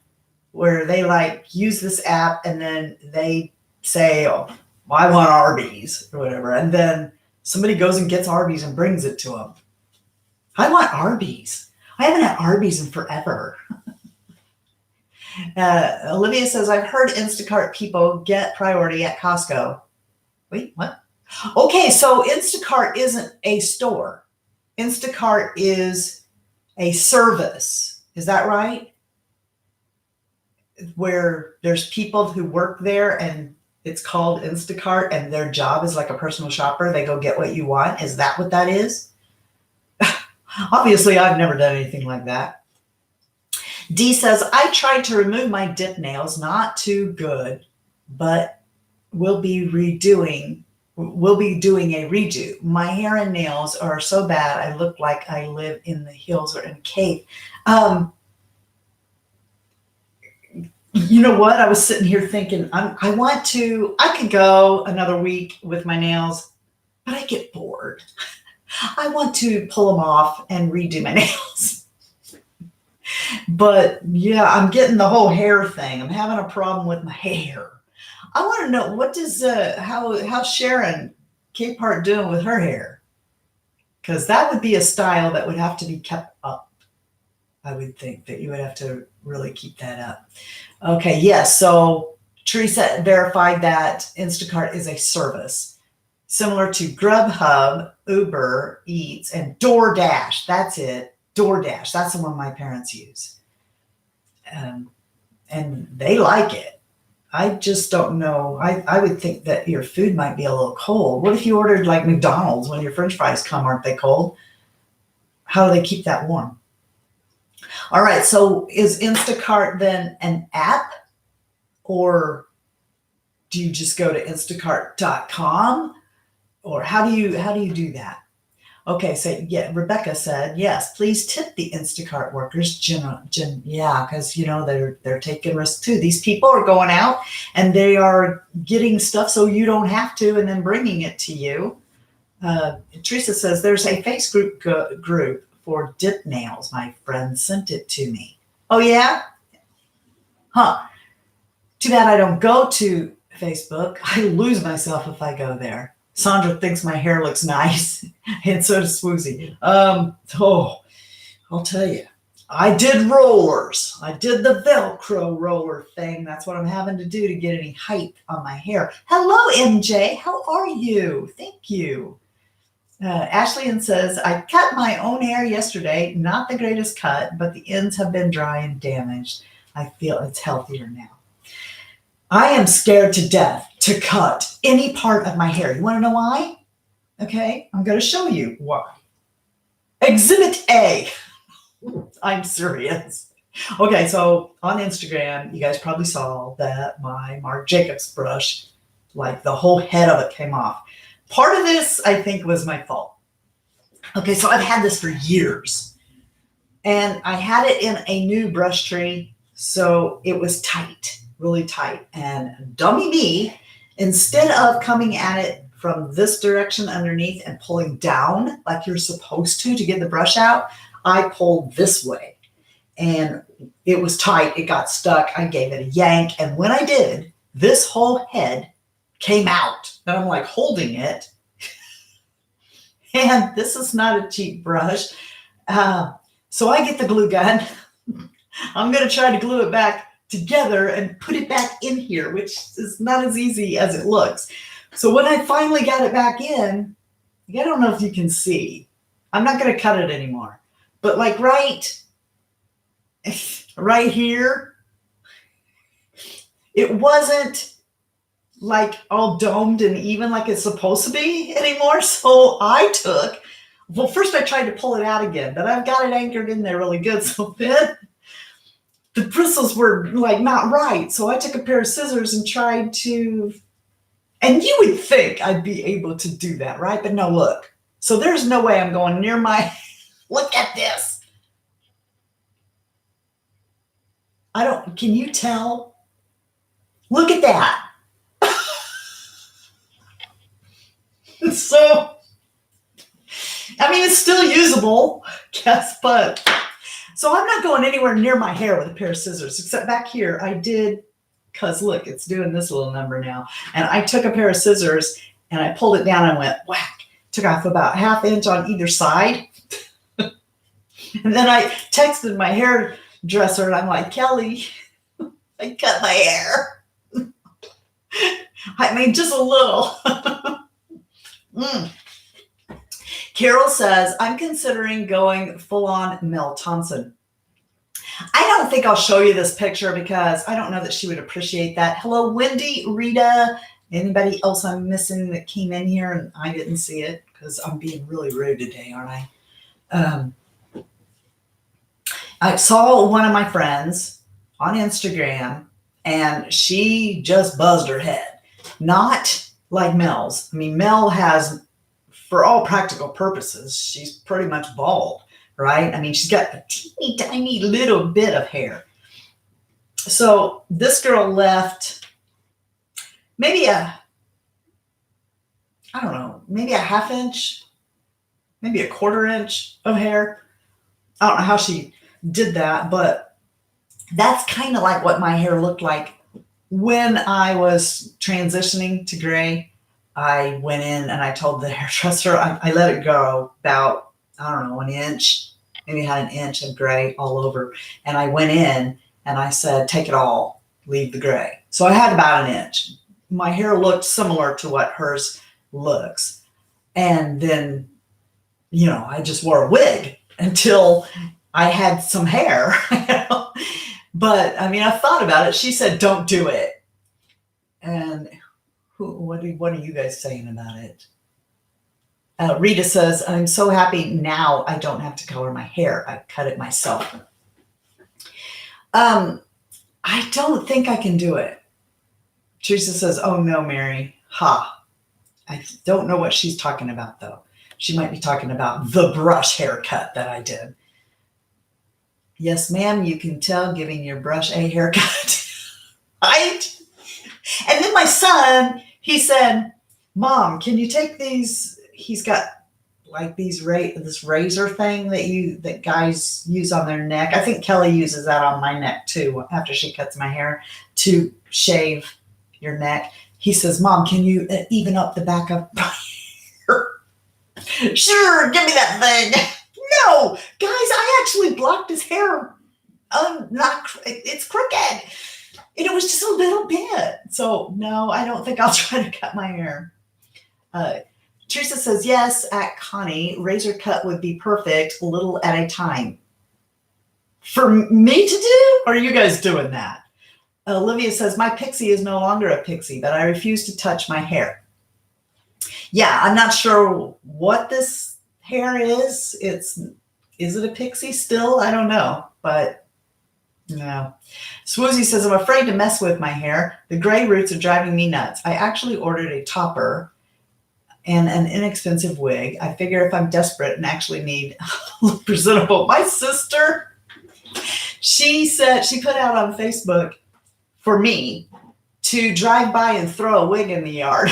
where they like use this app and then they say, oh, I want Arby's or whatever. And then somebody goes and gets Arby's and brings it to them. I want Arby's. I haven't had Arby's in forever. Olivia says, I've heard Instacart people get priority at Costco. Wait, what? Okay, so Instacart isn't a store. Instacart is a service. Is that right? Where there's people who work there and it's called Instacart and their job is like a personal shopper. They go get what you want. Is that what that is? Obviously, I've never done anything like that. Dee says, I tried to remove my dip nails. Not too good, but we'll be doing a redo. My hair and nails are so bad, I look like I live in the hills or in a cave. You know what? I was sitting here thinking, I could go another week with my nails, but I get bored. I want to pull them off and redo my nails. But yeah, I'm getting the whole hair thing. I'm having a problem with my hair. I want to know, what does how's Sharon Capehart doing with her hair? Because that would be a style that would have to be kept up. I would think that you would have to really keep that up. Okay, yes. So Teresa verified that Instacart is a service similar to Grubhub, Uber Eats, and DoorDash. That's it. DoorDash. That's the one my parents use. And they like it. I just don't know. I would think that your food might be a little cold. What if you ordered like McDonald's? When your French fries come, aren't they cold? How do they keep that warm? All right. So is Instacart then an app? Or do you just go to instacart.com? Or how do you do that? Okay, so yeah, Rebecca said, yes, please tip the Instacart workers. Yeah, because they're taking risks too. These people are going out and they are getting stuff so you don't have to, and then bringing it to you. Teresa says there's a Facebook group for dip nails. My friend sent it to me. Oh yeah? Huh. Too bad I don't go to Facebook. I lose myself if I go there. Sandra thinks my hair looks nice, and so does Swoozy. I'll tell you, I did rollers. I did the Velcro roller thing. That's what I'm having to do to get any height on my hair. Hello, MJ. How are you? Thank you. Ashley says, I cut my own hair yesterday. Not the greatest cut, but the ends have been dry and damaged. I feel it's healthier now. I am scared to death to cut any part of my hair. You want to know why? Okay, I'm going to show you why. Exhibit A. I'm serious. Okay, so on Instagram, you guys probably saw that my Marc Jacobs brush, like the whole head of it came off. Part of this, I think, was my fault. Okay, so I've had this for years. And I had it in a new brush tree, so it was tight, really tight. And dummy me, instead of coming at it from this direction underneath and pulling down like you're supposed to get the brush out, I pulled this way. And it was tight. It got stuck. I gave it a yank. And when I did, this whole head came out. And I'm like holding it. And this is not a cheap brush. So I get the glue gun. I'm going to try to glue it back together and put it back in here, which is not as easy as it looks. So when I finally got it back in, I don't know if you can see. I'm not going to cut it anymore. But like right here, it wasn't like all domed and even like it's supposed to be anymore. So well, first I tried to pull it out again, but I've got it anchored in there really good. So then the bristles were like not right. So I took a pair of scissors and tried to, and you would think I'd be able to do that, right? But no, look. So there's no way I'm going near my, look at this. Can you tell? Look at that. So, I mean, it's still usable, guess, but so I'm not going anywhere near my hair with a pair of scissors, except back here I did, because look, it's doing this little number now. And I took a pair of scissors and I pulled it down and went whack, took off about 1/2 inch on either side. And then I texted my hairdresser and I'm like, Kelly, I cut my hair. I mean, just a little. Carol says, I'm considering going full on Mel Thompson. I don't think I'll show you this picture because I don't know that she would appreciate that. Hello, Wendy, Rita, anybody else I'm missing that came in here and I didn't see it because I'm being really rude today, aren't I? I saw one of my friends on Instagram and she just buzzed her head. Not like Mel's. I mean, Mel has, for all practical purposes, she's pretty much bald, right? I mean, she's got a teeny tiny little bit of hair. So this girl left maybe I don't know, maybe a 1/2 inch, maybe a 1/4 inch of hair. I don't know how she did that, but that's kind of like what my hair looked like when I was transitioning to gray. I went in and I told the hairdresser, I let it go about, I don't know, 1 inch, maybe had 1 inch of gray all over. And I went in and I said, take it all, leave the gray. So I had about 1 inch. My hair looked similar to what hers looks. And then, I just wore a wig until I had some hair. But I mean, I thought about it. She said, don't do it. And what are you guys saying about it? Rita says, I'm so happy now I don't have to color my hair. I cut it myself. I don't think I can do it. Teresa says, oh no, Mary. Ha. I don't know what she's talking about though. She might be talking about the brush haircut that I did. Yes, ma'am, you can tell giving your brush a haircut. Right? And then my son, he said, Mom, can you take these? He's got like this razor thing that guys use on their neck. I think Kelly uses that on my neck too after she cuts my hair to shave your neck. He says, Mom, can you even up the back of my hair? Sure, give me that thing. No, guys, I actually blocked his hair. It's crooked. And it was just a little bit. So no, I don't think I'll try to cut my hair. Teresa says, yes, at Connie, razor cut would be perfect, a little at a time. for me to do? Or are you guys doing that? Olivia says, my pixie is no longer a pixie, but I refuse to touch my hair. Yeah, I'm not sure what this hair is. Is it a pixie still? I don't know, but no. Swoozy says, I'm afraid to mess with my hair. The gray roots are driving me nuts. I actually ordered a topper and an inexpensive wig. I figure if I'm desperate and actually need look presentable. My sister, she said, she put out on Facebook for me to drive by and throw a wig in the yard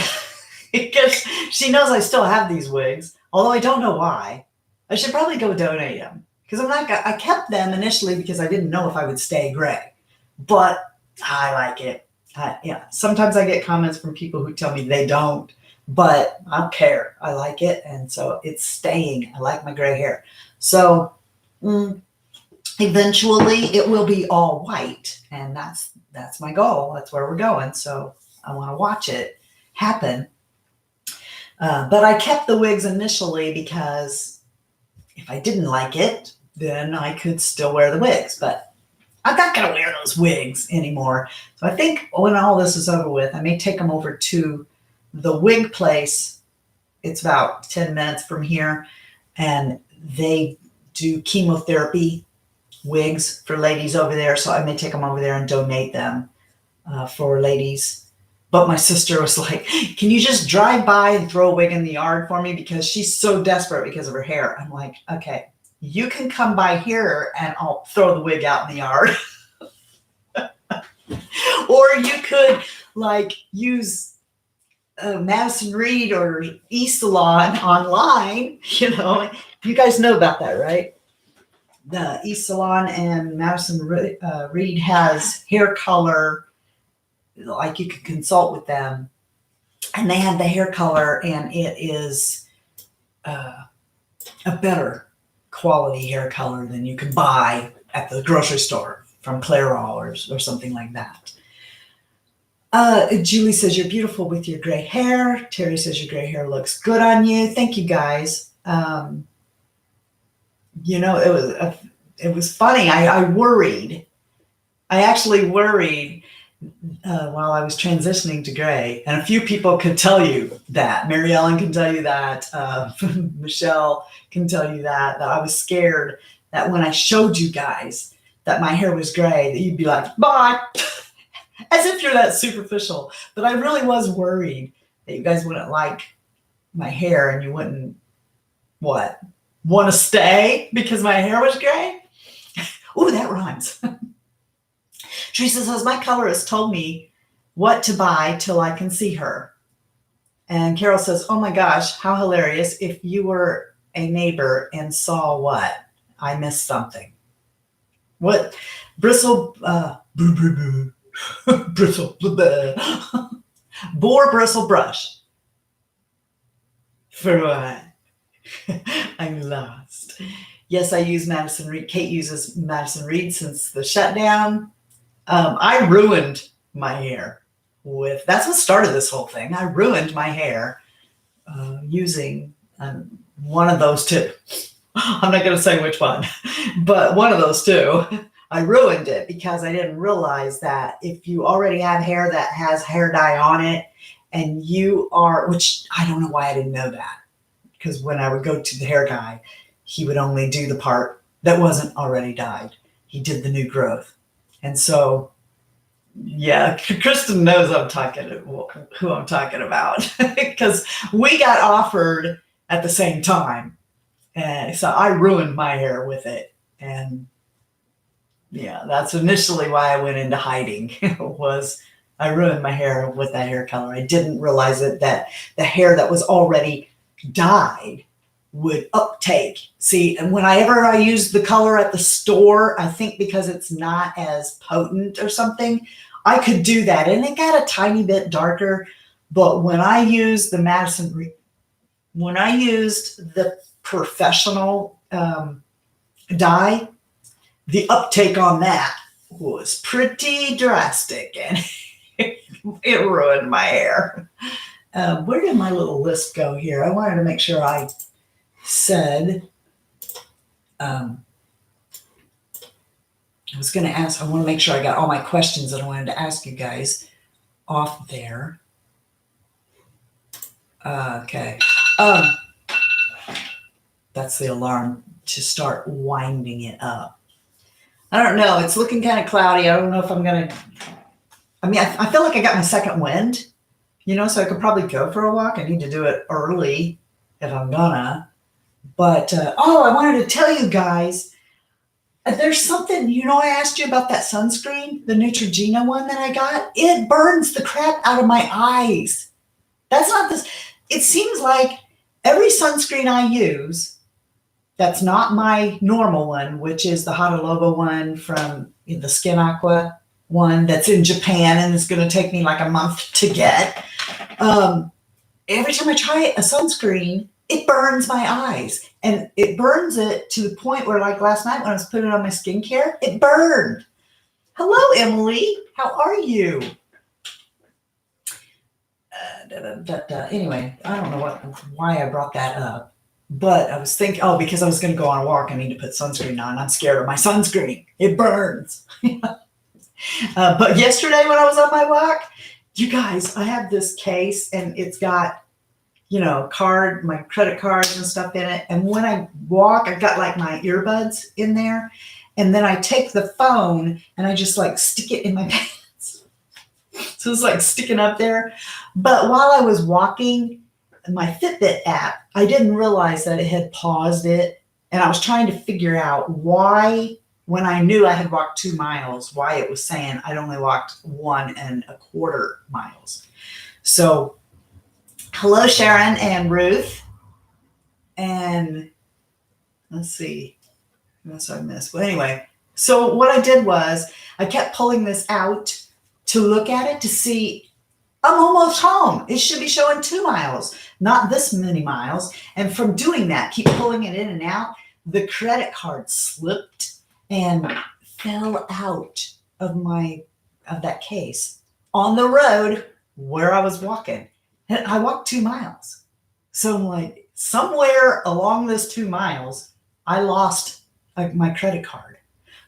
because she knows I still have these wigs, although I don't know why. I should probably go donate them because I kept them initially because I didn't know if I would stay gray, but I like it. Yeah, sometimes I get comments from people who tell me they don't, but I don't care. I like it, and so it's staying. I like my gray hair. So eventually it will be all white, and that's my goal. That's where we're going. So I want to watch it happen. But I kept the wigs initially because if I didn't like it, then I could still wear the wigs. But I'm not going to wear those wigs anymore. So I think when all this is over with, I may take them over to the wig place. It's about 10 minutes from here, and they do chemotherapy wigs for ladies over there. So I may take them over there and donate them for ladies. But my sister was like, can you just drive by and throw a wig in the yard for me? Because she's so desperate because of her hair. I'm like, okay, you can come by here and I'll throw the wig out in the yard. Or you could like use Madison Reed or eSalon online. You know, you guys know about that, right? The eSalon and Madison Reed has hair color. Like you could consult with them, and they have the hair color, and it is a better quality hair color than you can buy at the grocery store from Clairol or something like that. Julie says, you're beautiful with your gray hair. Terry says your gray hair looks good on you. Thank you guys. You know, it was funny. I worried. I actually worried while I was transitioning to gray, and a few people could tell you that. Mary Ellen can tell you that. Michelle can tell you that I was scared that when I showed you guys that my hair was gray, that you'd be like, bye, as if you're that superficial. But I really was worried that you guys wouldn't like my hair and you wouldn't, want to stay because my hair was gray? Ooh, that rhymes. Teresa says, my colorist told me what to buy till I can see her. And Carol says, oh my gosh, how hilarious. If you were a neighbor and saw what? I missed something. What? Bristle, bristle, boar bristle brush. For what? I'm lost. Yes, I use Madison Reed. Kate uses Madison Reed since the shutdown. I ruined my hair that's what started this whole thing. I ruined my hair using one of those two. I'm not going to say which one, but one of those two. I ruined it because I didn't realize that if you already have hair that has hair dye on it and which I don't know why I didn't know that, because when I would go to the hair guy, he would only do the part that wasn't already dyed. He did the new growth. And so, yeah, Kristen knows who I'm talking about because we got offered at the same time. And so I ruined my hair with it. And yeah, that's initially why I went into hiding was I ruined my hair with that hair color. I didn't realize that the hair that was already dyed would uptake. See, and whenever I use the color at the store, I think because it's not as potent or something, I could do that. And it got a tiny bit darker. But when I used the professional dye, the uptake on that was pretty drastic, and it ruined my hair. Where did my little list go here? I wanted to make sure I said I was going to ask, I want to make sure I got all my questions that I wanted to ask you guys off there. Okay. That's the alarm to start winding it up. I don't know. It's looking kind of cloudy. I don't know if I'm going to, I feel like I got my second wind, so I could probably go for a walk. I need to do it early if I'm gonna. But, I wanted to tell you guys, there's something, I asked you about that sunscreen, the Neutrogena one that I got. It burns the crap out of my eyes. That's not this. It seems like every sunscreen I use, that's not my normal one, which is the Hada Lobo one from the Skin Aqua one that's in Japan, and it's going to take me like a month to get. Every time I try a sunscreen, it burns my eyes, and it burns it to the point where, like last night when I was putting it on my skincare, it burned. Hello, Emily. How are you? Anyway, I don't know why I brought that up, but I was thinking, because I was going to go on a walk, I need to put sunscreen on. I'm scared of my sunscreen. It burns. But yesterday when I was on my walk, you guys, I have this case and it's got, my credit cards and stuff in it. And when I walk, I've got like my earbuds in there. And then I take the phone and I just like stick it in my pants. So it's like sticking up there. But while I was walking, my Fitbit app, I didn't realize that it had paused it. And I was trying to figure out why, when I knew I had walked 2 miles, why it was saying I'd only walked 1.25 miles. So hello, Sharon and Ruth. And let's see. What else I missed? Well, anyway, so what I did was I kept pulling this out to look at it to see I'm almost home. It should be showing 2 miles, not this many miles. And from doing that, keep pulling it in and out, the credit card slipped and fell out of that case on the road where I was walking. And I walked 2 miles. So I'm like, somewhere along this 2 miles, I lost my credit card.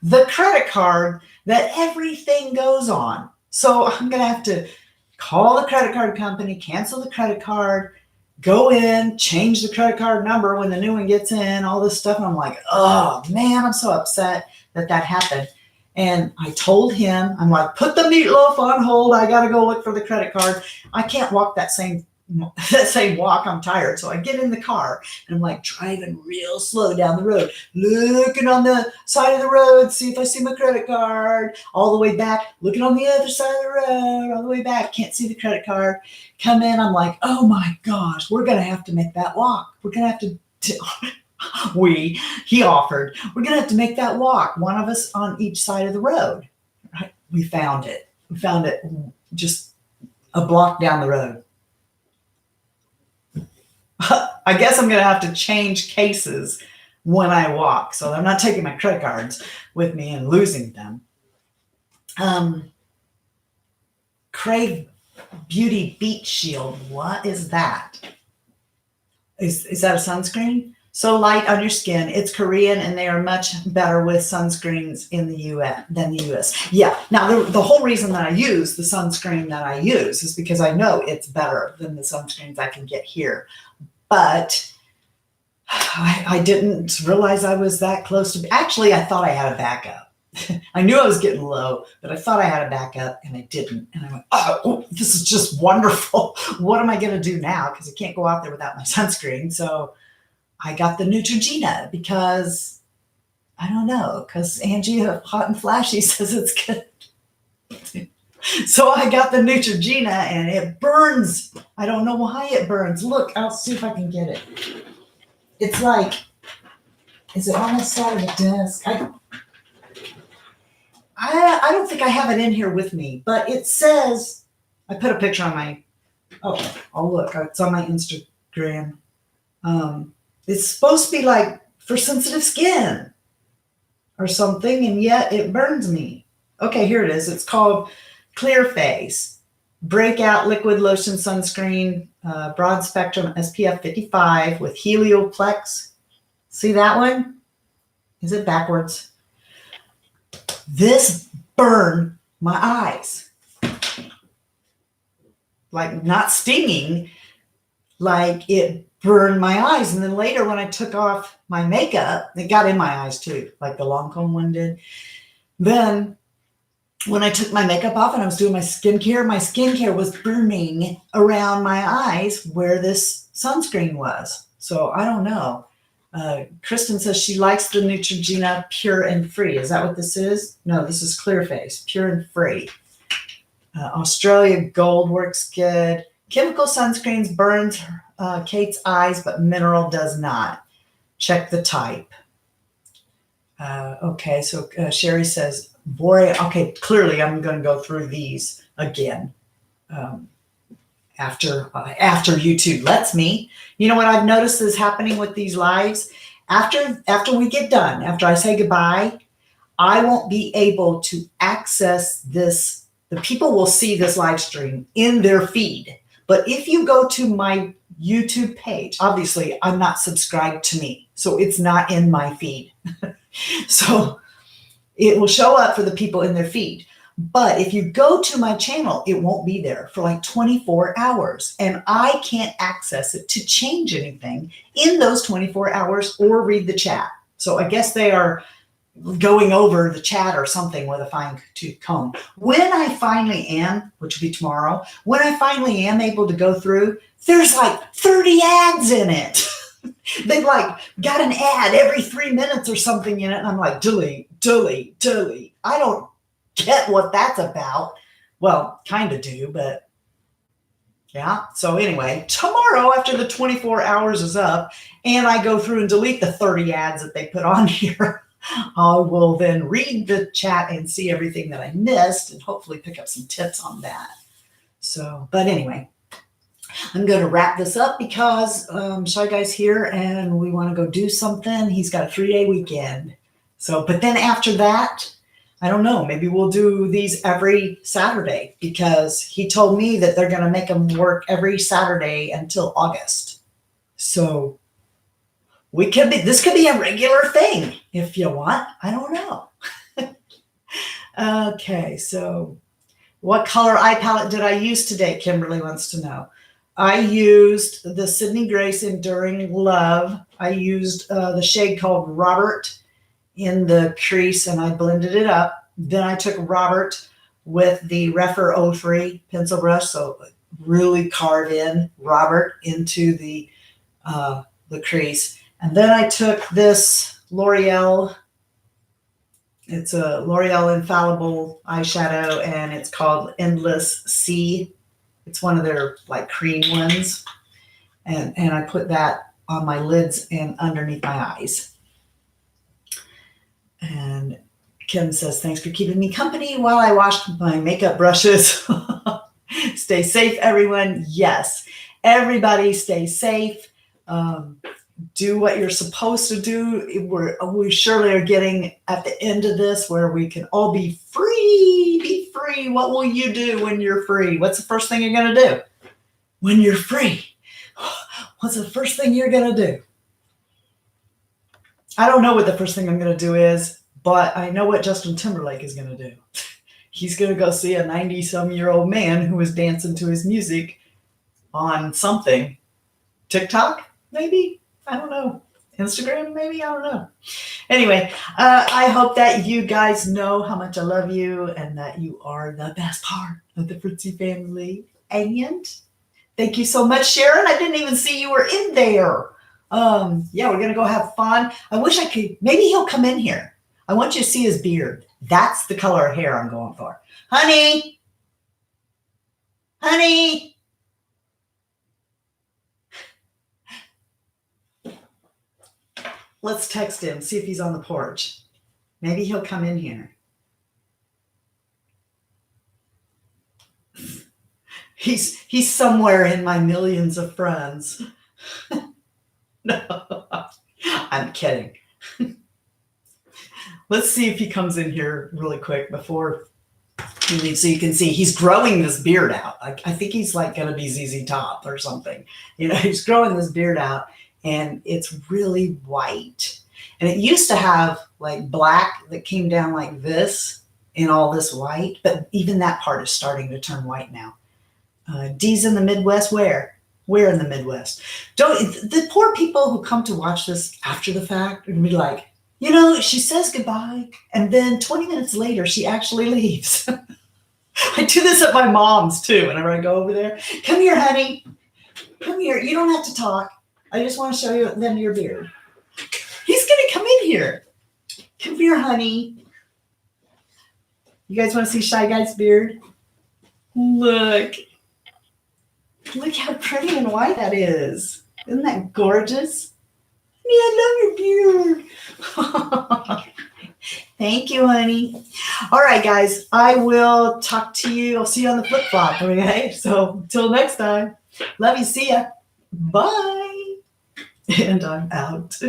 The credit card that everything goes on. So I'm going to have to call the credit card company, cancel the credit card, go in, change the credit card number when the new one gets in, all this stuff. And I'm like, oh man, I'm so upset that happened. And I told him, I'm like, put the meatloaf on hold. I got to go look for the credit card. I can't walk that same walk. I'm tired. So I get in the car and I'm like driving real slow down the road, looking on the side of the road, see if I see my credit card, all the way back, looking on the other side of the road, all the way back, can't see the credit card. Come in, I'm like, oh my gosh, we're going to have to make that walk. We're going to have to he offered, we're going to have to make that walk, one of us on each side of the road. Right? We found it just a block down the road. I guess I'm going to have to change cases when I walk. So I'm not taking my credit cards with me and losing them. Crave Beauty Beach Shield. What is that? Is that a sunscreen? So light on your skin. It's Korean, and they are much better with sunscreens in the US than the US. Yeah. Now, the whole reason that I use the sunscreen that I use is because I know it's better than the sunscreens I can get here. But I didn't realize I was that close to. Actually, I thought I had a backup. I knew I was getting low, but I thought I had a backup, and I didn't. And I went, oh, this is just wonderful. What am I going to do now? Because I can't go out there without my sunscreen. So I got the Neutrogena because, I don't know, because Angie Hot and Flashy says it's good. So I got the Neutrogena and it burns. I don't know why it burns. Look, I'll see if I can get it. It's like, is it on the side of the desk? I don't think I have it in here with me, but it says, I put a picture on my, oh look, it's on my Instagram. It's supposed to be like for sensitive skin or something, and yet it burns me. Okay, here it is. It's called Clear Face Breakout Liquid Lotion Sunscreen, Broad Spectrum SPF 55 with Helioplex. See that one? Is it backwards? This burned my eyes. Like not stinging, like it burned my eyes. And then later when I took off my makeup, it got in my eyes too, like the Lancome one did. Then when I took my makeup off and I was doing my skincare was burning around my eyes where this sunscreen was. So I don't know. Kristen says she likes the Neutrogena Pure and Free. Is that what this is? No, this is Clear Face, Pure and Free. Australia Gold works good. Chemical sunscreens burns Kate's eyes, but mineral does not. Check the type. Okay, so Sherry says, okay, clearly I'm going to go through these again after YouTube lets me. You know what I've noticed is happening with these lives? After we get done, after I say goodbye, I won't be able to access this. The people will see this live stream in their feed. But if you go to my YouTube page, obviously I'm not subscribed to me, so it's not in my feed. So it will show up for the people in their feed. But if you go to my channel, it won't be there for like 24 hours. And I can't access it to change anything in those 24 hours or read the chat. So I guess they are going over the chat or something with a fine-tooth comb. When I finally am, which will be tomorrow, when I finally am able to go through, there's like 30 ads in it. They've like got an ad every 3 minutes or something in it. And I'm like, delete, delete, delete. I don't get what that's about. Well, kind of do, but yeah. So anyway, tomorrow after the 24 hours is up and I go through and delete the 30 ads that they put on here, I will then read the chat and see everything that I missed and hopefully pick up some tips on that. So, but anyway, I'm going to wrap this up because Shy Guy's here and we want to go do something. He's got a 3-day weekend. So, but then after that, I don't know, maybe we'll do these every Saturday because he told me that they're going to make them work every Saturday until August. So this could be a regular thing if you want. I don't know. Okay, so what color eye palette did I use today? Kimberly wants to know. I used the Sydney Grace Enduring Love. I used the shade called Robert in the crease and I blended it up. Then I took Robert with the Refer 03 pencil brush. So really carve in Robert into the crease. And then I took this L'Oreal. It's a L'Oreal Infallible eyeshadow and it's called Endless Sea. It's one of their like cream ones. And I put that on my lids and underneath my eyes. And Kim says, thanks for keeping me company while I wash my makeup brushes. Stay safe, everyone. Yes, everybody stay safe. Do what you're supposed to do. We surely are getting at the end of this where we can all be free. Be free. What will you do when you're free? What's the first thing you're going to do when you're free? What's the first thing you're going to do? I don't know what the first thing I'm going to do is, but I know what Justin Timberlake is going to do. He's going to go see a 90-some-year-old man who is dancing to his music on something. TikTok, maybe? I don't know. Instagram, maybe? I don't know. Anyway, I hope that you guys know how much I love you and that you are the best part of the Fritzy family. And thank you so much, Sharon. I didn't even see you were in there. Yeah, we're going to go have fun. I wish I could. Maybe he'll come in here. I want you to see his beard. That's the color of hair I'm going for. Honey. Honey. Let's text him, see if he's on the porch. Maybe he'll come in here. He's somewhere in my millions of friends. No, I'm kidding. Let's see if he comes in here really quick before he leaves so you can see. He's growing this beard out. I think he's like going to be ZZ Top or something. You know, he's growing this beard out and it's really white. And it used to have like black that came down like this and all this white, but even that part is starting to turn white now. D's in the Midwest, where? Where in the Midwest? Don't the poor people who come to watch this after the fact and be like, you know, she says goodbye, and then 20 minutes later, she actually leaves. I do this at my mom's too. Whenever I go over there, come here, honey. Come here. You don't have to talk. I just want to show you them your beard. He's gonna come in here. Come here, honey. You guys want to see Shy Guy's beard? Look. Look how pretty and white that is. Isn't that gorgeous? Yeah, I love your beard. Thank you, honey. All right, guys. I will talk to you. I'll see you on the flip flop. Okay. So until next time. Love you. See ya. Bye. And I'm out.